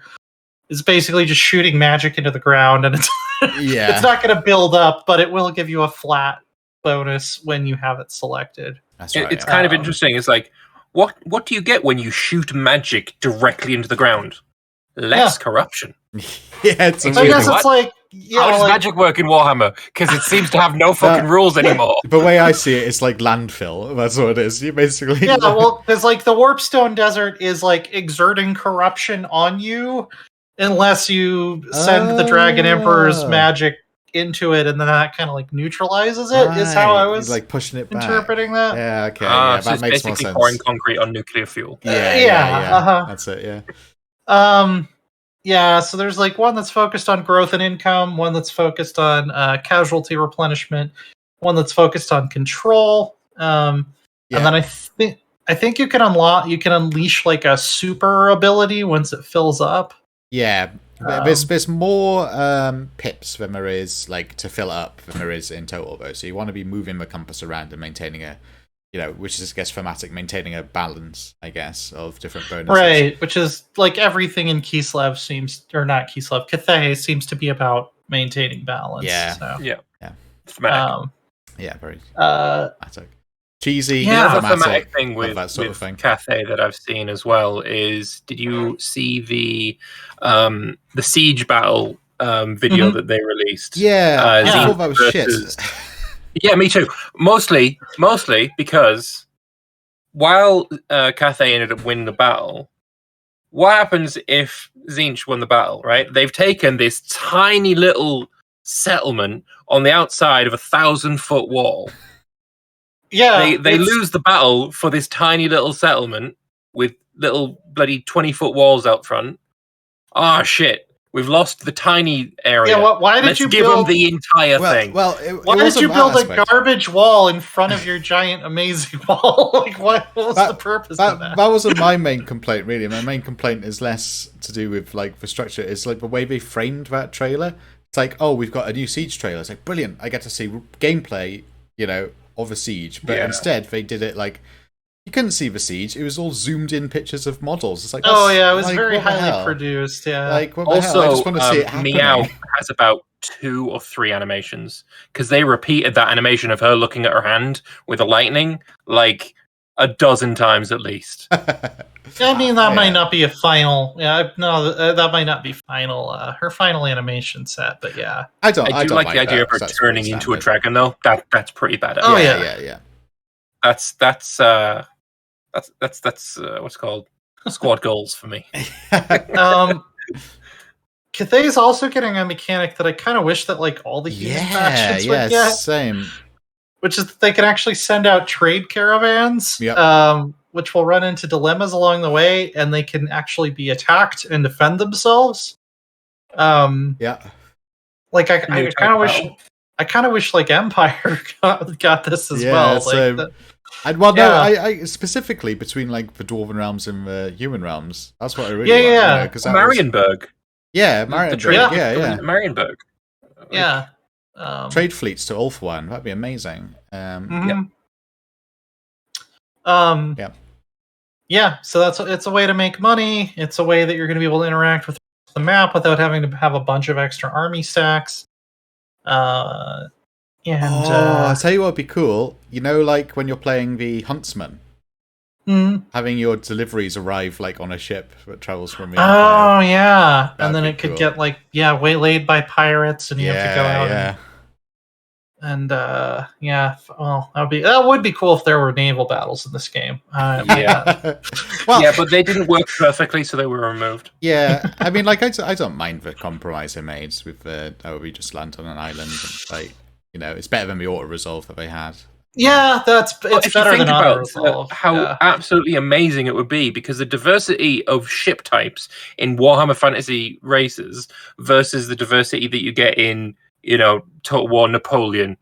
is basically just shooting magic into the ground, and it's not going to build up, but it will give you a flat bonus when you have it selected. That's right. It's kind of interesting. It's like, what do you get when you shoot magic directly into the ground? Less corruption. It's I guess it's like, how does magic work in Warhammer? Because it seems to have no fucking rules anymore. The way I see it, it's like landfill. That's what it is. You basically because like the Warpstone Desert is like exerting corruption on you, unless you send the Dragon Emperor's magic into it, and then that kind of like neutralizes it. Right. Is how I was like pushing it back. Interpreting that. Yeah, okay. So that makes more sense. Pouring concrete on nuclear fuel. Yeah. That's it. Yeah. Yeah, so there's like one that's focused on growth and income, one that's focused on casualty replenishment, one that's focused on control, and then I think you can unleash like a super ability once it fills up. Yeah, there's more pips than there is like to fill up than there is in total though. So you want to be moving the compass around and maintaining which is, I guess, thematic, maintaining a balance, I guess, of different bonuses. Right, which is like everything in Cathay seems to be about maintaining balance. Yeah. So. Yeah. Thematic. Very thematic. Cheesy. The thematic thing with that sort of thing. Cathay that I've seen as well is, did you see the siege battle video that they released? Yeah, I thought that was shit. Yeah, me too. Mostly because while Cathay ended up winning the battle, what happens if Tzeentch won the battle, right? They've taken this tiny little settlement on the outside of a 1,000-foot wall. Yeah. They lose the battle for this tiny little settlement with little bloody 20-foot walls out front. Ah, shit. We've lost the tiny area. Yeah, why did you give them the entire thing? Well, why did you build a garbage wall in front of your giant amazing wall? Like, what was the purpose of that? That wasn't my main complaint, really. My main complaint is less to do with like the structure. It's like the way they framed that trailer. It's like, oh, we've got a new Siege trailer. It's like, brilliant. I get to see gameplay, of a Siege. But instead, they did it like, you couldn't see the Siege. It was all zoomed in pictures of models. It's like, it was like, very highly produced. Yeah. Like, what the hell? I just want to see it happening. Meow has about 2 or 3 animations because they repeated that animation of her looking at her hand with the lightning like a dozen times at least. I mean, that might not be a final. Yeah, no, that might not be final. Her final animation set, but yeah, I do like the idea of her turning into a dragon, though. That's pretty badass. Oh yeah. That's what's called squad goals for me. Cathay is also getting a mechanic that I kind of wish that like all the human factions would get. Same. Which is that they can actually send out trade caravans, which will run into dilemmas along the way, and they can actually be attacked and defend themselves. Like I kind of wish like Empire got this as well. Same. I specifically between like the Dwarven realms and the human realms. That's what I really want. Because Marienburg. Marienburg. Marienburg. Yeah. Trade fleets to Ulthuan. That'd be amazing. So it's a way to make money. It's a way that you're going to be able to interact with the map without having to have a bunch of extra army stacks. I'll tell you what would be cool. Like when you're playing the Huntsman, having your deliveries arrive like on a ship that travels from the Empire. And then it could get like waylaid by pirates, and you have to go out. And that would be cool if there were naval battles in this game. Well, but they didn't work perfectly, so they were removed. Yeah, I mean, like, I don't mind the compromise they made with we just land on an island. And, like, it's better than the auto resolve that they had. Yeah, it's better than auto resolve. How absolutely amazing it would be, because the diversity of ship types in Warhammer Fantasy races versus the diversity that you get in Total War Napoleon.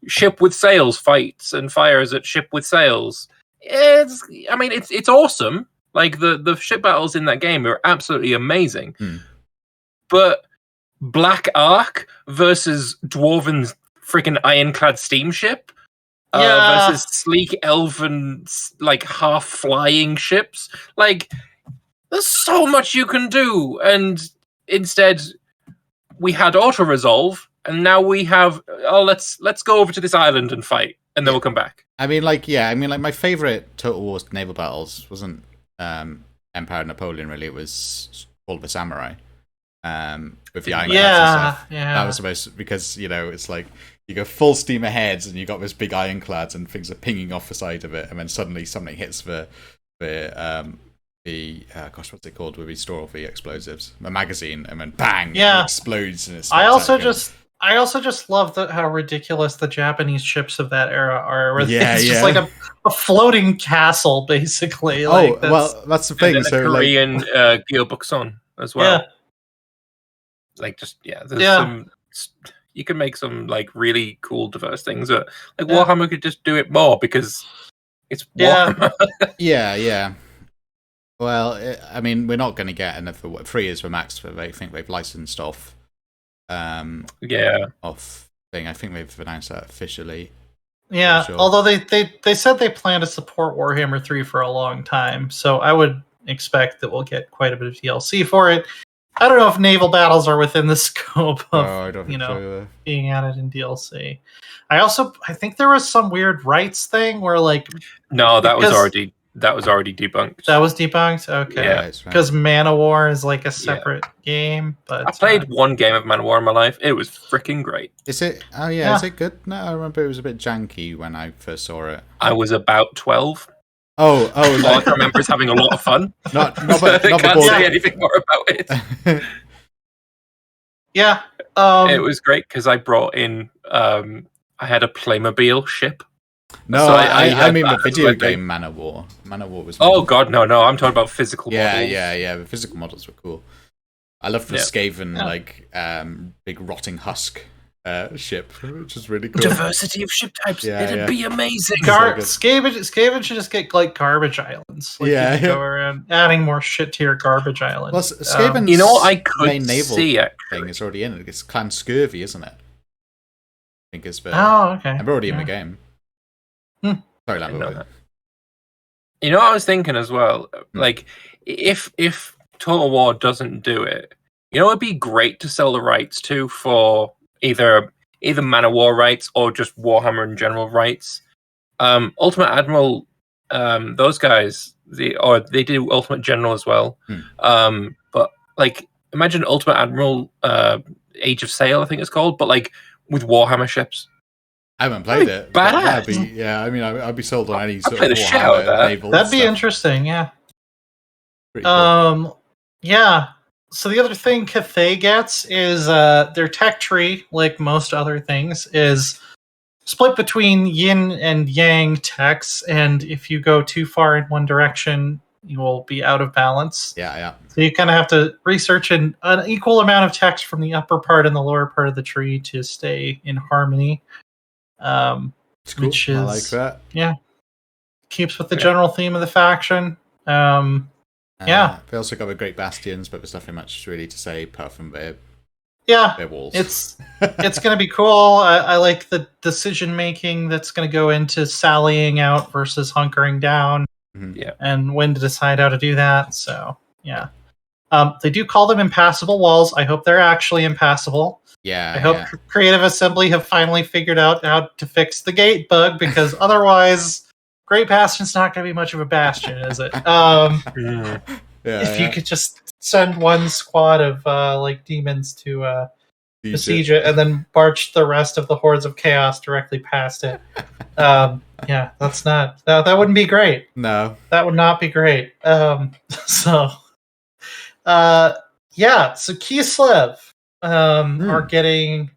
Ship with sails fights and fires at ship with sails. It's awesome. Like the ship battles in that game are absolutely amazing. But Black Ark versus Dwarven freaking ironclad steamship versus sleek elven like half flying ships. Like, there's so much you can do, and instead we had auto resolve. And now we have, let's go over to this island and fight, and then we'll come back. My favorite Total War naval battles wasn't Empire Napoleon, really. It was All of the Samurai with the ironclads and stuff. Yeah. That was the most, because, it's like you go full steam ahead, and you got this big ironclads, and things are pinging off the side of it, and then suddenly something hits the what's it called, where we store all the explosives, the magazine, and then bang, it explodes. And I also just love how ridiculous the Japanese ships of that era are. It's just like a floating castle, basically. That's the thing. And then a Korean Gyeobukson as well. Some. You can make some like really cool, diverse things. But Warhammer could just do it more, because it's Warhammer. Yeah. Well, we're not going to get another 3 years for max. They think they've licensed off. Off thing. I think they've announced that officially. Yeah, sure. Although they said they plan to support Warhammer 3 for a long time, so I would expect that we'll get quite a bit of DLC for it. I don't know if naval battles are within the scope of being added in DLC. I think there was some weird rights thing where that was already debunked. That was debunked? Okay. Yeah, because Man of War is like a separate game. But I played one game of Man of War in my life. It was freaking great. Is it? Oh, yeah. Is it good? No, I remember it was a bit janky when I first saw it. I was about 12. Oh! All I can remember is having a lot of fun. I can't say anything more about it. Yeah. It was great because I brought in... I had a Playmobil ship. No, so I mean the video game Man of War. Man of War was... Oh, God, no. I'm talking about physical models. Yeah. The physical models were cool. I love the Skaven, big rotting husk ship, which is really cool. Diversity of ship types. It'd be amazing. Skaven should just get, garbage islands. Go around adding more shit to your garbage island. Well, Skaven's I could main naval see thing is already in it. It's Clan Scurvy, isn't it? I think it's the... Oh, okay. I'm already in the game. Sorry, Lambo. I was thinking as well, if Total War doesn't do it, it'd be great to sell the rights to for either Man of War rights or just Warhammer in general rights. Ultimate Admiral, those guys, they do Ultimate General as well. But imagine Ultimate Admiral, Age of Sail, I think it's called, but with Warhammer ships. I haven't played it. Badass. I'd be sold on any sort of Warhammer naval. That'd be interesting, yeah. Pretty cool. Yeah. So the other thing Cathay gets is their tech tree, like most other things, is split between yin and yang techs, and if you go too far in one direction, you will be out of balance. Yeah. So you kind of have to research an equal amount of text from the upper part and the lower part of the tree to stay in harmony. It's cool. Which is, I like that. Yeah. Keeps with the general theme of the faction. They also got the Great Bastions, but there's nothing much really to say apart from their walls. It's going to be cool. I like the decision making that's going to go into sallying out versus hunkering down. Yeah, and when to decide how to do that. So yeah, they do call them impassable walls. I hope they're actually impassable. Yeah, I hope Creative Assembly have finally figured out how to fix the gate bug, because otherwise, Great Bastion's not going to be much of a bastion, is it? If you could just send one squad of demons to besiege it, and then march the rest of the hordes of chaos directly past it. Yeah, that's not that wouldn't be great. No, that would not be great. So Kislev are getting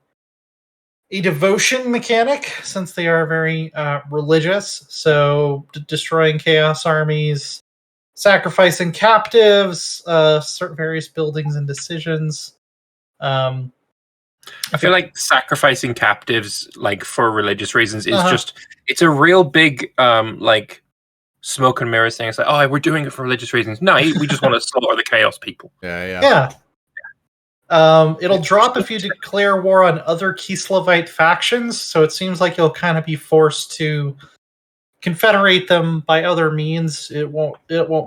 a devotion mechanic since they are very religious. So destroying chaos armies, sacrificing captives, certain various buildings and decisions. I feel like sacrificing captives, like for religious reasons, is it's a real big like smoke and mirrors thing. It's like, oh, we're doing it for religious reasons. No, we just want to slaughter the chaos people. Yeah. It'll drop if you declare war on other Kislevite factions. So it seems like you'll kind of be forced to confederate them by other means. It won't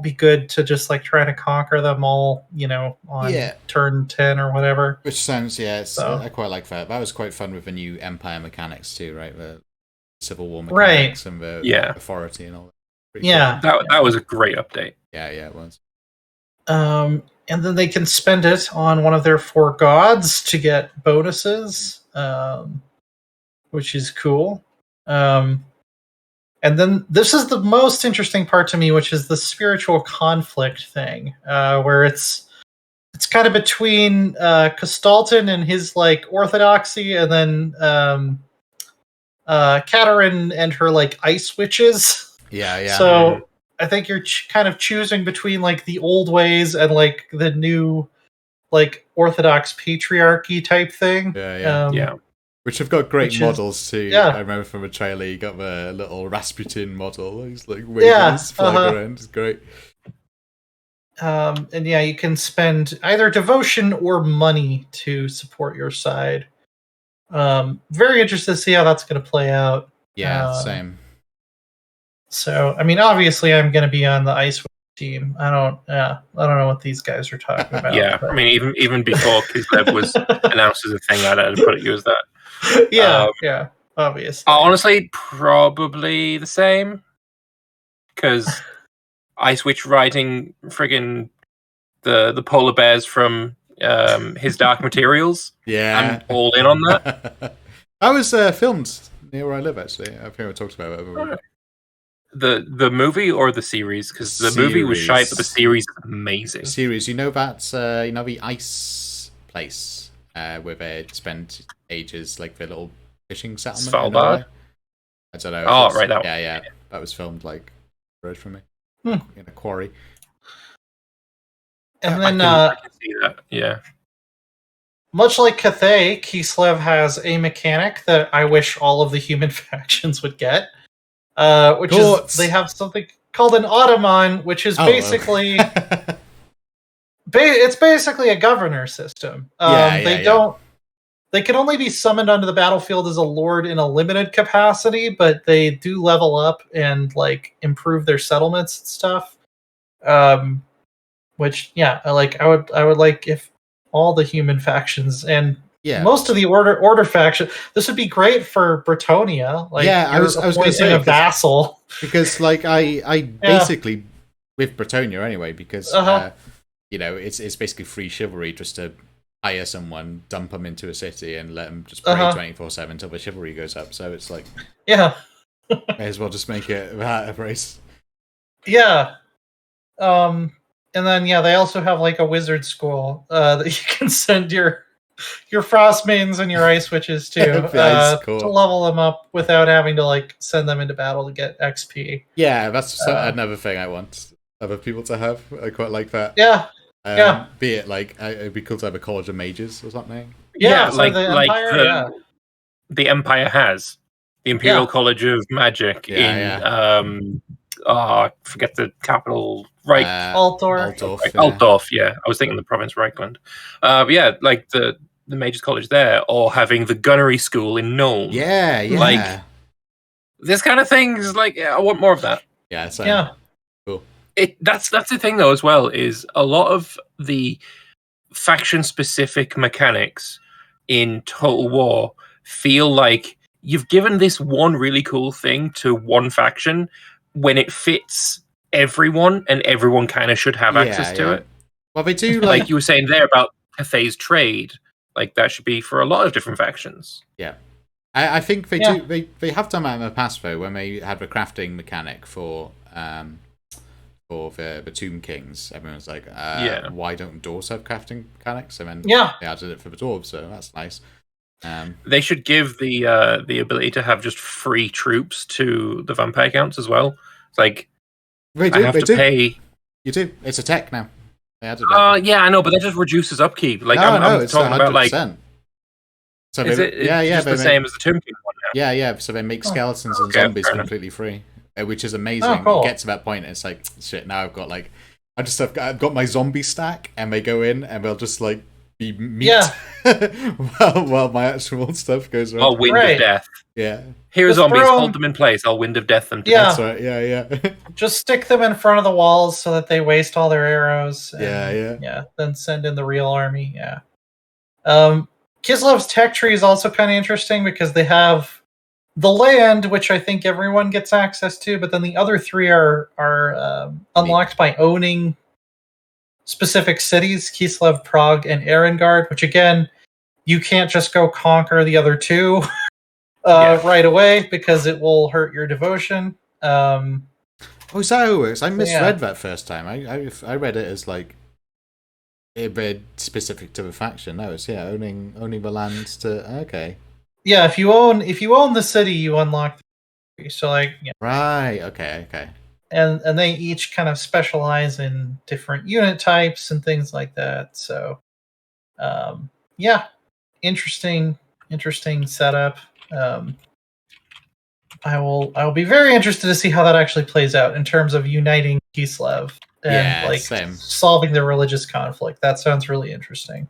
be good to just like try to conquer them all, on turn 10 or whatever. Which sounds, I quite like that. That was quite fun with the new Empire mechanics too, right? The Civil War mechanics and the authority and all that. Pretty cool. That was a great update. Yeah, it was. And then they can spend it on one of their 4 gods to get bonuses, which is cool. And then this is the most interesting part to me, which is the spiritual conflict thing, where it's kind of between Costalton and his like orthodoxy, and then Katarine and her like ice witches. Yeah. So I think you're kind of choosing between like the old ways and like the new like orthodox patriarchy type thing. Yeah. Which have got great models too. Yeah. I remember from a trailer, you got the little Rasputin model. He's like waving his flag around. It's great. And you can spend either devotion or money to support your side. Very interested to see how that's going to play out. Yeah, same. So, I mean, obviously, I'm going to be on the Ice team. I don't know what these guys are talking about. But. I mean, even before Kislev was announced as a thing, I'd put you as that. Yeah, obviously. Honestly, probably the same. Because Ice Witch riding friggin' the polar bears from his Dark Materials. Yeah. I'm all in on that. That was filmed near where I live, actually. I think I talked about it. The movie or the series? Because the movie was shite, but the series is amazing. Series, you know the ice place where they spend ages, like the little fishing settlement. Svalbard. I don't know. Oh, right, that one. Yeah. That was filmed like road from me in a quarry. And then I can see that. Yeah. Much like Cathay, Kislev has a mechanic that I wish all of the human factions would get. Which is they have something called an Ottoman, which is basically it's basically a governor system. They can only be summoned onto the battlefield as a lord in a limited capacity, but they do level up and like improve their settlements and stuff. Which I would like if all the human factions and most of the order faction. This would be great for Bretonia. I was going to say a vassal because I basically with Bretonia anyway because it's basically free chivalry just to hire someone, dump them into a city, and let them just pray 24/7 until the chivalry goes up. So it's like may as well just make it that race. Yeah. And then they also have like a wizard school that you can send your frost maidens and your ice witches to to level them up without having to like send them into battle to get XP. Yeah, that's another thing I want other people to have. I quite like that. Yeah. Be it like it'd be cool to have a college of mages or something. Yeah, so the Empire, the Empire has the Imperial College of Magic in I forget the capital. Right, Altdorf. Altdorf, I was thinking the province Reichland. Like the Mages College there, or having the gunnery school in Nuln. Yeah. Like this kind of thing is like I want more of that. Yeah, same. Yeah. Cool. That's the thing though as well is a lot of the faction specific mechanics in Total War feel like you've given this one really cool thing to one faction when it fits everyone, and everyone kind of should have access to it. Well, they do like you were saying there about Cathay's trade. Like that should be for a lot of different factions. Yeah. I think they do. They have done that in the past though, when they had a crafting mechanic for the Tomb Kings. Everyone's like, why don't dwarves have crafting mechanics? And then they added it for the dwarves, so that's nice. They should give the ability to have just free troops to the vampire counts as well. It's like they do. I have to pay. You do. It's a tech now. They added it. Yeah, I know, but that just reduces upkeep. Like I'm it's talking 100%. About like. So is it just the same as the Tomb King one now? Yeah. So they make skeletons and zombies completely free, which is amazing. Oh, cool. You get to that point, and it's like shit. Now I've got like, I've got my zombie stack, and they go in, and they'll just like be meat while my actual stuff goes around. Oh, Wind of Death. Yeah. Here are zombies. Hold them in place. I'll Wind of Death them. That's right. Yeah. Just stick them in front of the walls so that they waste all their arrows. And, Then send in the real army. Yeah. Kislev's tech tree is also kind of interesting because they have the land, which I think everyone gets access to, but then the other three are unlocked by owning specific cities: Kislev, Prague, and Erengard. Which again, you can't just go conquer the other two right away because it will hurt your devotion. Oh, is that how it works? I misread that first time. I read it as like it read specific to the faction. No, it's owning the land to Yeah, if you own the city, you unlock the city. So like right, okay. And they each kind of specialize in different unit types and things like that. So interesting setup. I will be very interested to see how that actually plays out in terms of uniting Kislev and solving their religious conflict. That sounds really interesting.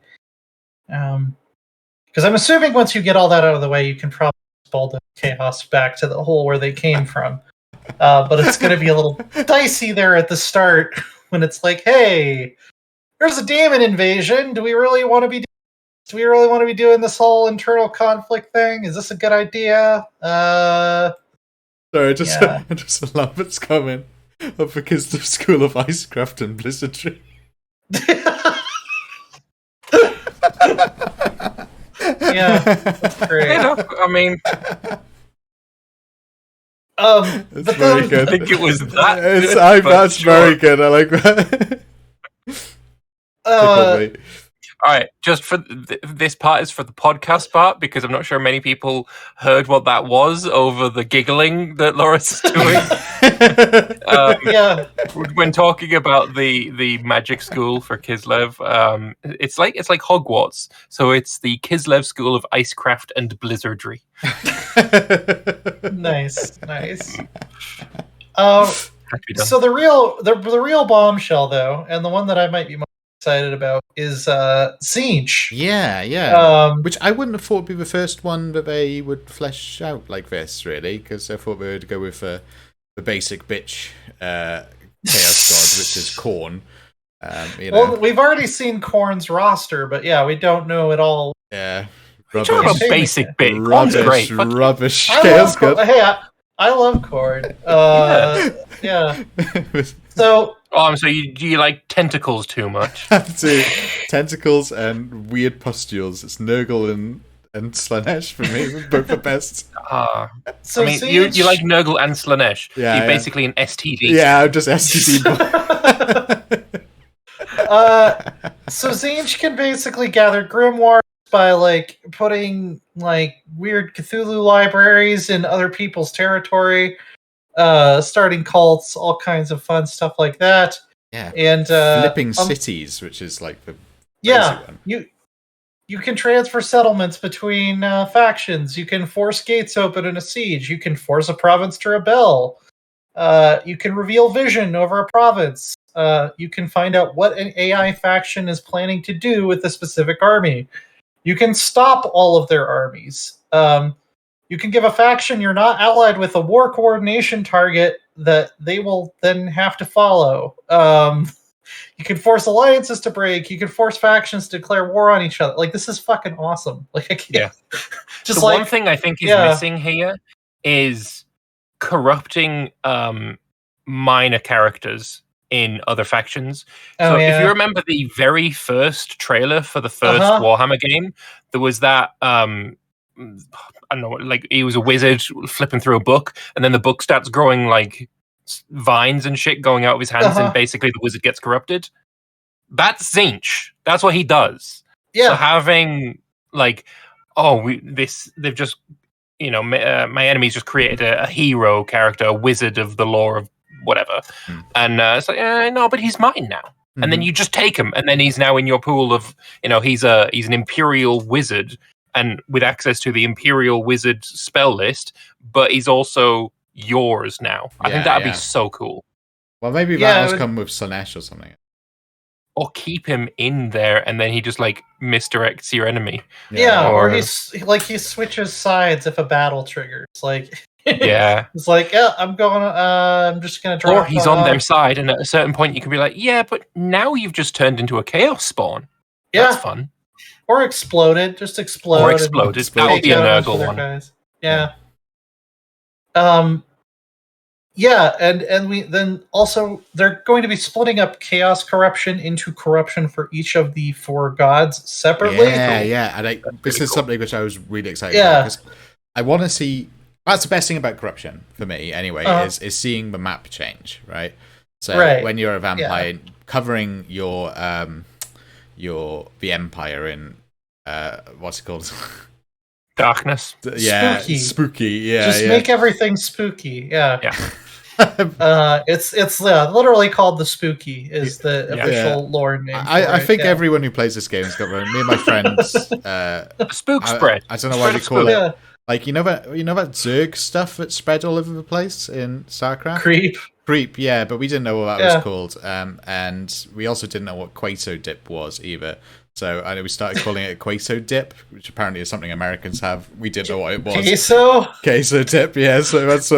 Because I'm assuming once you get all that out of the way, you can probably expel the chaos back to the hole where they came from. But it's going to be a little dicey there at the start when it's like, hey, there's a demon invasion. Do we really want to be doing this whole internal conflict thing? Is this a good idea? Sorry, I just love it's coming up because the School of Icecraft and Blizzardry. Yeah, that's great. I mean, it's very good. I think it was that. That's very good. I like that. All right, just for this part is for the podcast part because I'm not sure many people heard what that was over the giggling that Laura's doing. When talking about the magic school for Kislev, it's like Hogwarts, so it's the Kislev School of Icecraft and Blizzardry. Nice. So the real bombshell though, and the one that I might be most excited about is Siege. Yeah. Which I wouldn't have thought would be the first one that they would flesh out like this, really, because I thought they would go with the basic bitch chaos god, which is Khorne. Well, we've already seen Khorne's roster, but we don't know it all. Yeah, rubbish. Basic bitch. Rubbish chaos god. Hey, I love Khorne. Yeah. So. So you like tentacles too much? Tentacles and weird pustules. It's Nurgle and Slanesh for me, both the best. So I mean, you like Nurgle and Slanesh. Yeah, you're basically an STD. Yeah, I'm just STD. So Siege can basically gather grimoires by like putting like weird Cthulhu libraries in other people's territory, starting cults, all kinds of fun stuff like that. Yeah, and flipping cities, which is like the one. You can transfer settlements between factions. You can force gates open in a siege. You can force a province to rebel. You can reveal vision over a province. You can find out what an AI faction is planning to do with a specific army. You can stop all of their armies. You can give a faction you're not allied with a war coordination target that they will then have to follow. You can force alliances to break. You can force factions to declare war on each other. Like, this is fucking awesome. Like, I can't. Just the one thing I think is missing here is corrupting minor characters in other factions. Oh, So yeah. if you remember the very first trailer for the first Warhammer game, there was that I don't know, like he was a wizard flipping through a book, and then the book starts growing like vines and shit going out of his hands, and basically the wizard gets corrupted. That's Zinch. That's what he does. Yeah. So having like, they've just, my enemy's just created a hero character, a wizard of the lore of whatever, and it's like, no, but he's mine now. And then you just take him, and then he's now in your pool of, he's an Imperial wizard, and with access to the Imperial wizard spell list, but he's also yours now. I think that'd be so cool. Well, maybe that'll come with Slanesh or something. Or keep him in there, and then he just like misdirects your enemy. Yeah, or he switches sides if a battle triggers. Like, it's like, I'm just gonna drop. Or he's on their side, and at a certain point, you can be like, yeah, but now you've just turned into a chaos spawn. Yeah, that's fun. Or exploded, just explode. Or exploded. That would be a Nurgle one. Guys. Yeah. Yeah, and we then also they're going to be splitting up chaos corruption into corruption for each of the 4 gods separately. Yeah, and this is something which I was really excited about, because I want to see. That's the best thing about corruption for me, anyway, is seeing the map change, right? So when you're a vampire, covering your the empire in what's it called? Darkness. Yeah, spooky. Yeah, just make everything spooky. Yeah. It's literally called the Spooky is the official lore name. I think everyone who plays this game has got me and my friends. Spook spread. I don't know why they call it. Like you know that Zerg stuff that's spread all over the place in StarCraft. Creep. Yeah, but we didn't know what that was called. And we also didn't know what Queso dip was either. So I know we started calling it Queso dip, which apparently is something Americans have. We didn't know what it was. Queso dip, yeah. So that's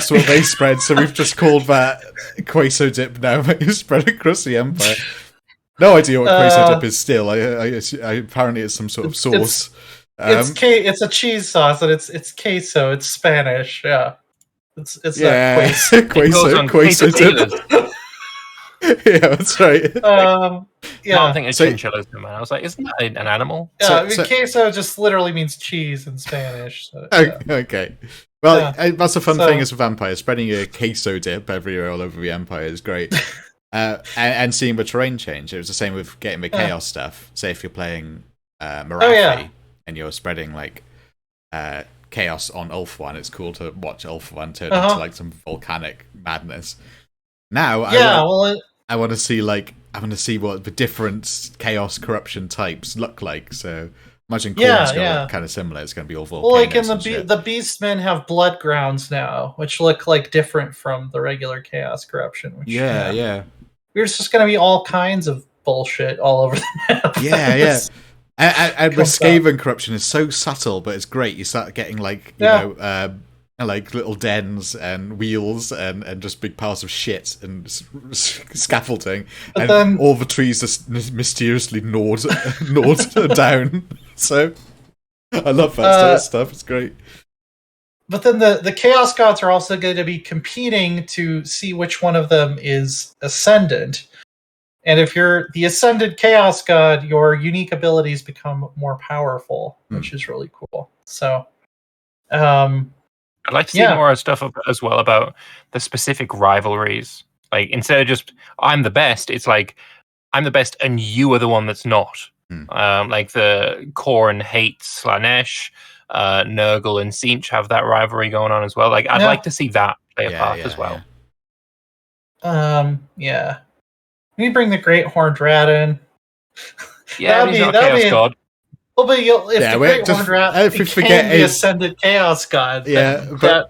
what they spread. So we've just called that Queso dip now. It's spread across the empire. No idea what Queso dip is still. I apparently it's some sort of sauce. It's a cheese sauce, and it's queso. It's Spanish. Yeah, it's queso dip. Yeah, that's right. No, I'm thinking chinchillas, man. I was like, isn't that an animal? Yeah, queso just literally means cheese in Spanish. So, okay. Well, that's a fun thing as a vampire. Spreading a queso dip everywhere all over the empire is great. And seeing the terrain change. It was the same with getting the chaos stuff. Say if you're playing Marathi and you're spreading like chaos on Ulthuan, it's cool to watch Ulthuan turn into like some volcanic madness. Now, I want to see what the different chaos corruption types look like. So imagine Khorne's going to look kind of similar. It's going to be all volcanoes. Well, like in the Beastmen have blood grounds now, which look like different from the regular chaos corruption. Which, there's just going to be all kinds of bullshit all over the map. Yeah. And the Skaven corruption is so subtle, but it's great. You start getting like like little dens and wheels and just big piles of shit and scaffolding, but and then all the trees are mysteriously gnawed down. So I love that sort of stuff. It's great. But then the Chaos Gods are also going to be competing to see which one of them is Ascendant. And if you're the Ascended Chaos God, your unique abilities become more powerful, which is really cool. So, I'd like to see more stuff as well about the specific rivalries. Like, instead of just, I'm the best, it's like, I'm the best and you are the one that's not. Like the Khorne hates Slanesh, Nurgle and Tzeentch have that rivalry going on as well. Like, I'd like to see that play a part as well. Can you bring the Great Horned Rat in? Yeah, he's not Chaos God. Well, but if the Great Horned Rat became the Ascended Chaos God, but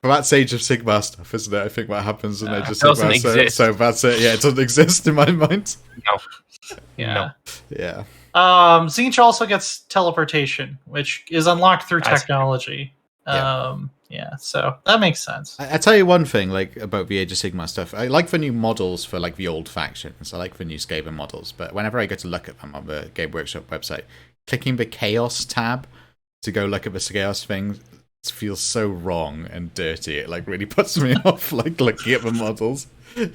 that's Age of Sigmar stuff, isn't it? I think what happens in Age of Sigmar. Doesn't exist. So that's it. Yeah, it doesn't exist in my mind. No. Yeah. Yeah. Tzeentch also gets teleportation, which is unlocked through technology. So that makes sense. I tell you one thing, like about the Age of Sigmar stuff. I like the new models for like the old factions. I like the new Skaven models, but whenever I go to look at them on the Game Workshop website, clicking the Chaos tab to go look at the Chaos thing feels so wrong and dirty. It like really puts me off. Like looking at the models, it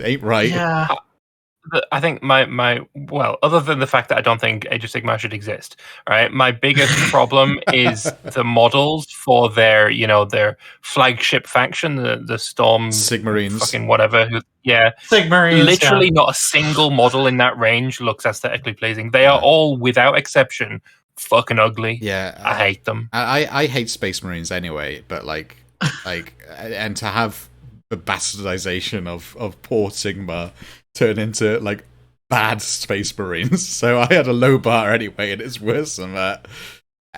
ain't right. Yeah. I think my other than the fact that I don't think Age of Sigmar should exist, right? My biggest problem is the models for their flagship faction, the Storm Sigmarines, fucking whatever. Sigmarines. Literally, not a single model in that range looks aesthetically pleasing. They are all, without exception, fucking ugly. Yeah, I hate them. I hate Space Marines anyway, but like, and to have the bastardization of poor Sigmar turn into like bad Space Marines. So I had a low bar anyway, and it's worse than that.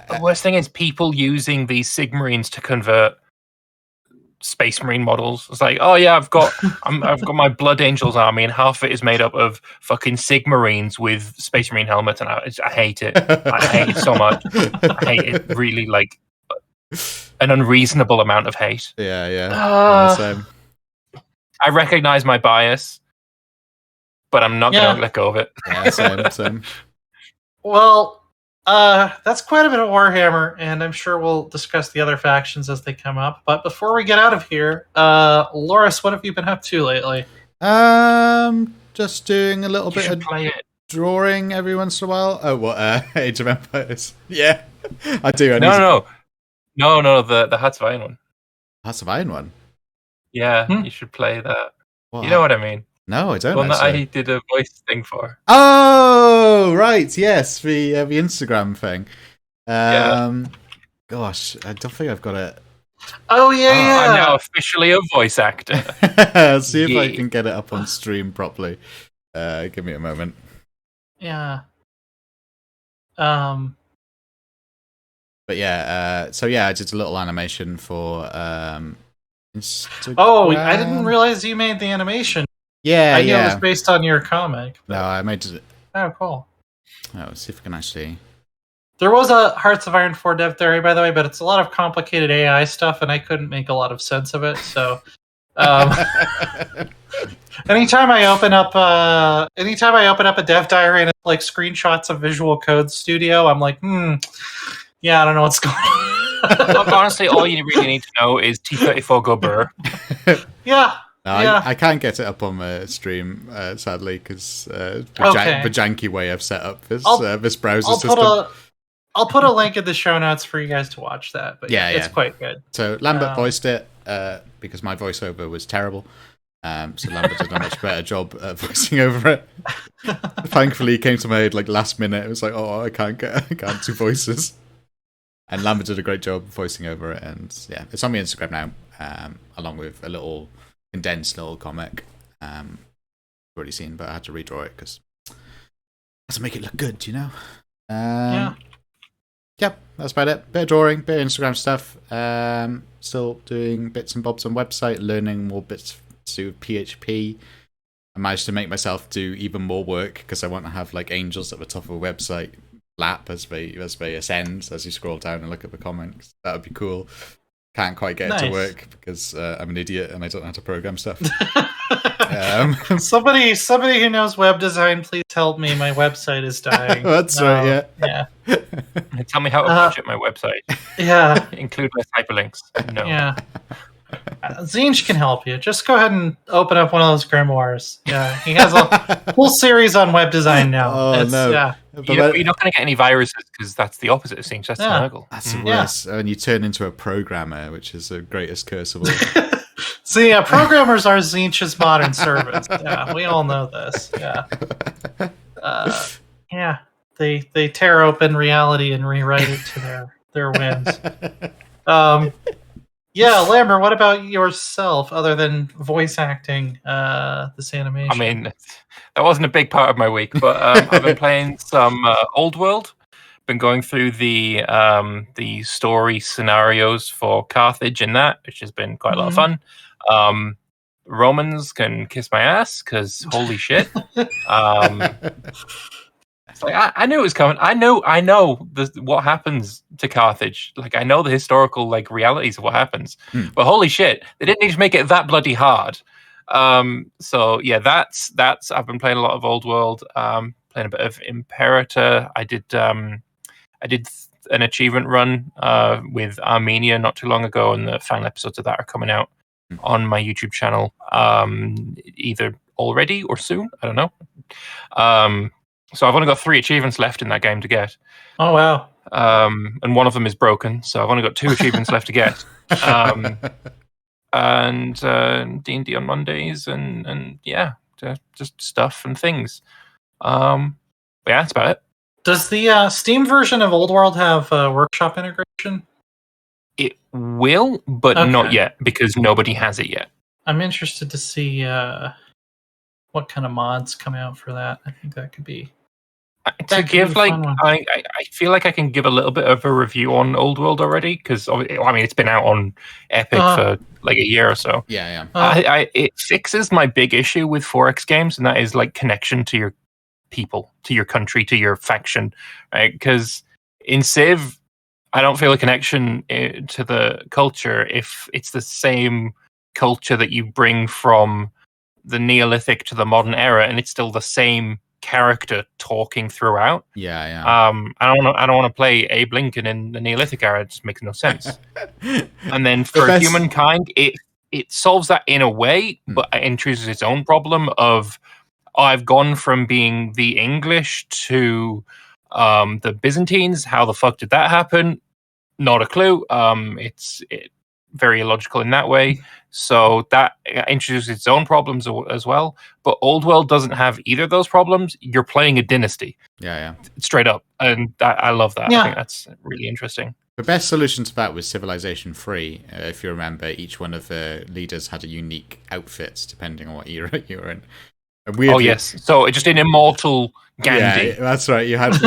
The worst thing is people using these Sigmarines to convert Space Marine models. It's like, oh yeah, I've got my Blood Angels army, and half of it is made up of fucking Sigmarines with Space Marine helmets, and I hate it. I hate it so much. I hate it really, like an unreasonable amount of hate. Yeah. Same. I recognize my bias, but I'm not going to let go of it. Yeah, same. Well, that's quite a bit of Warhammer, and I'm sure we'll discuss the other factions as they come up. But before we get out of here, Loris, what have you been up to lately? Just doing a little bit of drawing every once in a while. Oh, what? Age of Empires. Yeah, I do. No, the Hearts of Iron one. Hearts of Iron one. Yeah, you should play that. What? You know what I mean? No, I don't. The one that I did a voice thing for. Oh, right, yes, the Instagram thing. Gosh, I don't think I've got it. Oh yeah. I'm now officially a voice actor. See if I can get it up on stream properly. Give me a moment. Yeah. But yeah, so yeah, I did a little animation for Instagram. Oh, I didn't realize you made the animation. Yeah, I knew it was based on your comic. But... No, I made it. Oh, cool. Oh, let's see if I can actually... There was a Hearts of Iron 4 dev theory, by the way, but it's a lot of complicated AI stuff, and I couldn't make a lot of sense of it, so... anytime I open up a dev diary and it's like screenshots of Visual Code Studio, I'm like, yeah, I don't know what's going on. Honestly, all you really need to know is T34 go burr. Yeah. No, yeah. I can't get it up on the stream, sadly, because the janky way I've set up this browser system. I'll put a link in the show notes for you guys to watch that. But yeah, it's quite good. So Lambert voiced it because my voiceover was terrible. So Lambert did a much better job at voicing over it. Thankfully, he came to my aid like last minute. It was like, oh, I can't do voices. And Lambert did a great job voicing over it, and yeah, it's on my Instagram now, along with a little condensed little comic. I've already seen, but I had to redraw it because I had to make it look good, you know. Yeah, that's about it. Bit of drawing, bit of Instagram stuff. Still doing bits and bobs on website, learning more bits to do with PHP. I managed to make myself do even more work because I want to have like angels at the top of a website lap as they ascend as you scroll down and look at the comments. That would be cool. Can't quite get it to work because I'm an idiot and I don't know how to program stuff. Somebody who knows web design, please help me. My website is dying. That's right. Yeah. Tell me how to budget my website. Yeah. Include less hyperlinks. No. Yeah. Zinch can help you. Just go ahead and open up one of those grimoires. Yeah, he has a whole series on web design now. Oh, no. Yeah. You're not going to get any viruses because that's the opposite of Zinch. That's the Nurgle. That's the worst. And you turn into a programmer, which is the greatest curse of all. So yeah, programmers are Zinch's modern servants. Yeah, we all know this. Yeah. Yeah. They tear open reality and rewrite it to their whims. Yeah, Lambert, what about yourself, other than voice acting this animation? I mean, that wasn't a big part of my week, but I've been playing some Old World. Been going through the story scenarios for Carthage and that, which has been quite a lot of fun. Romans can kiss my ass, because holy shit. It's like, I knew it was coming. I know what happens to Carthage. Like, I know the historical realities of what happens. But holy shit, they didn't need to make it that bloody hard. So yeah, that's. I've been playing a lot of Old World. Playing a bit of Imperator. I did an achievement run with Armenia not too long ago, and the final episodes of that are coming out on my YouTube channel either already or soon. I don't know. So I've only got 3 achievements left in that game to get. Oh, wow. And one of them is broken, so I've only got 2 achievements left to get. And D&D on Mondays, and yeah, just stuff and things. Yeah, that's about it. Does the Steam version of Old World have workshop integration? It will, but not yet, because nobody has it yet. I'm interested to see what kind of mods come out for that. I think that could be... I feel like I can give a little bit of a review on Old World already, because I mean it's been out on Epic for like a year or so. Yeah. It fixes my big issue with 4X games, and that is like connection to your people, to your country, to your faction, right? Because in Civ, I don't feel a connection to the culture if it's the same culture that you bring from the Neolithic to the modern era, and it's still the same character talking throughout. Yeah. I don't want to play Abe Lincoln in the Neolithic era. It just makes no sense. And then for humankind, it solves that in a way, but it introduces its own problem of I've gone from being the English to the Byzantines. How the fuck did that happen? Not a clue. It's very illogical in that way. So that introduces its own problems as well. But Old World doesn't have either of those problems. You're playing a dynasty. Yeah. Straight up. And I love that. Yeah. I think that's really interesting. The best solution to that was Civilization 3. If you remember, each one of the leaders had a unique outfit depending on what era you were in. Weirdly, yes. So just an immortal Gandhi. Yeah, that's right. You had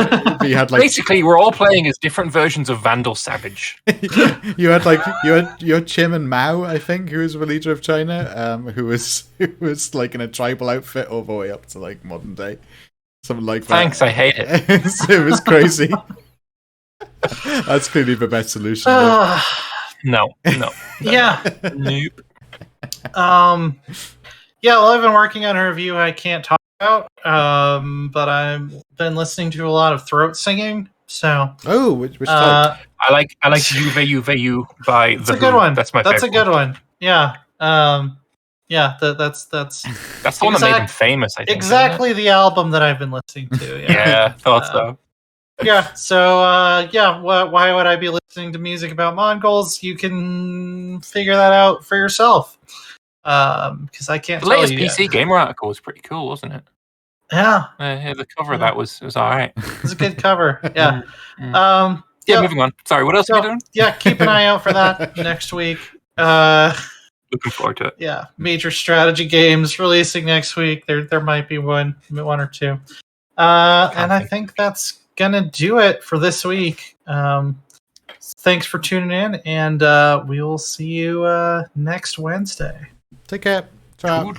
like basically we're all playing as different versions of Vandal Savage. you had Qin and Mao, I think, who was the leader of China, who was like in a tribal outfit all the way up to like modern day, something like that. Thanks, I hate it. It was crazy. That's clearly the best solution. No. Yeah. Nope. Yeah, well, I've been working on a review I can't talk about, but I've been listening to a lot of throat singing. So, which type? I like Juve by That's a good one. That's my favorite. That's a good one. Yeah. Yeah. That's the one that made him famous. I think exactly the album that I've been listening to. Yeah. Yeah, thought so. Yeah. So, why would I be listening to music about Mongols? You can figure that out for yourself. Because I can't. The latest PC Gamer article was pretty cool, wasn't it? Yeah. The cover of that was all right. It was a good cover. Yeah. Yeah. Moving on. Sorry. What else are you doing? Yeah. Keep an eye out for that next week. Looking forward to it. Yeah. Major strategy games releasing next week. There might be one or two. And I think that's gonna do it for this week. Thanks for tuning in, and we will see you next Wednesday. Take care. Ciao.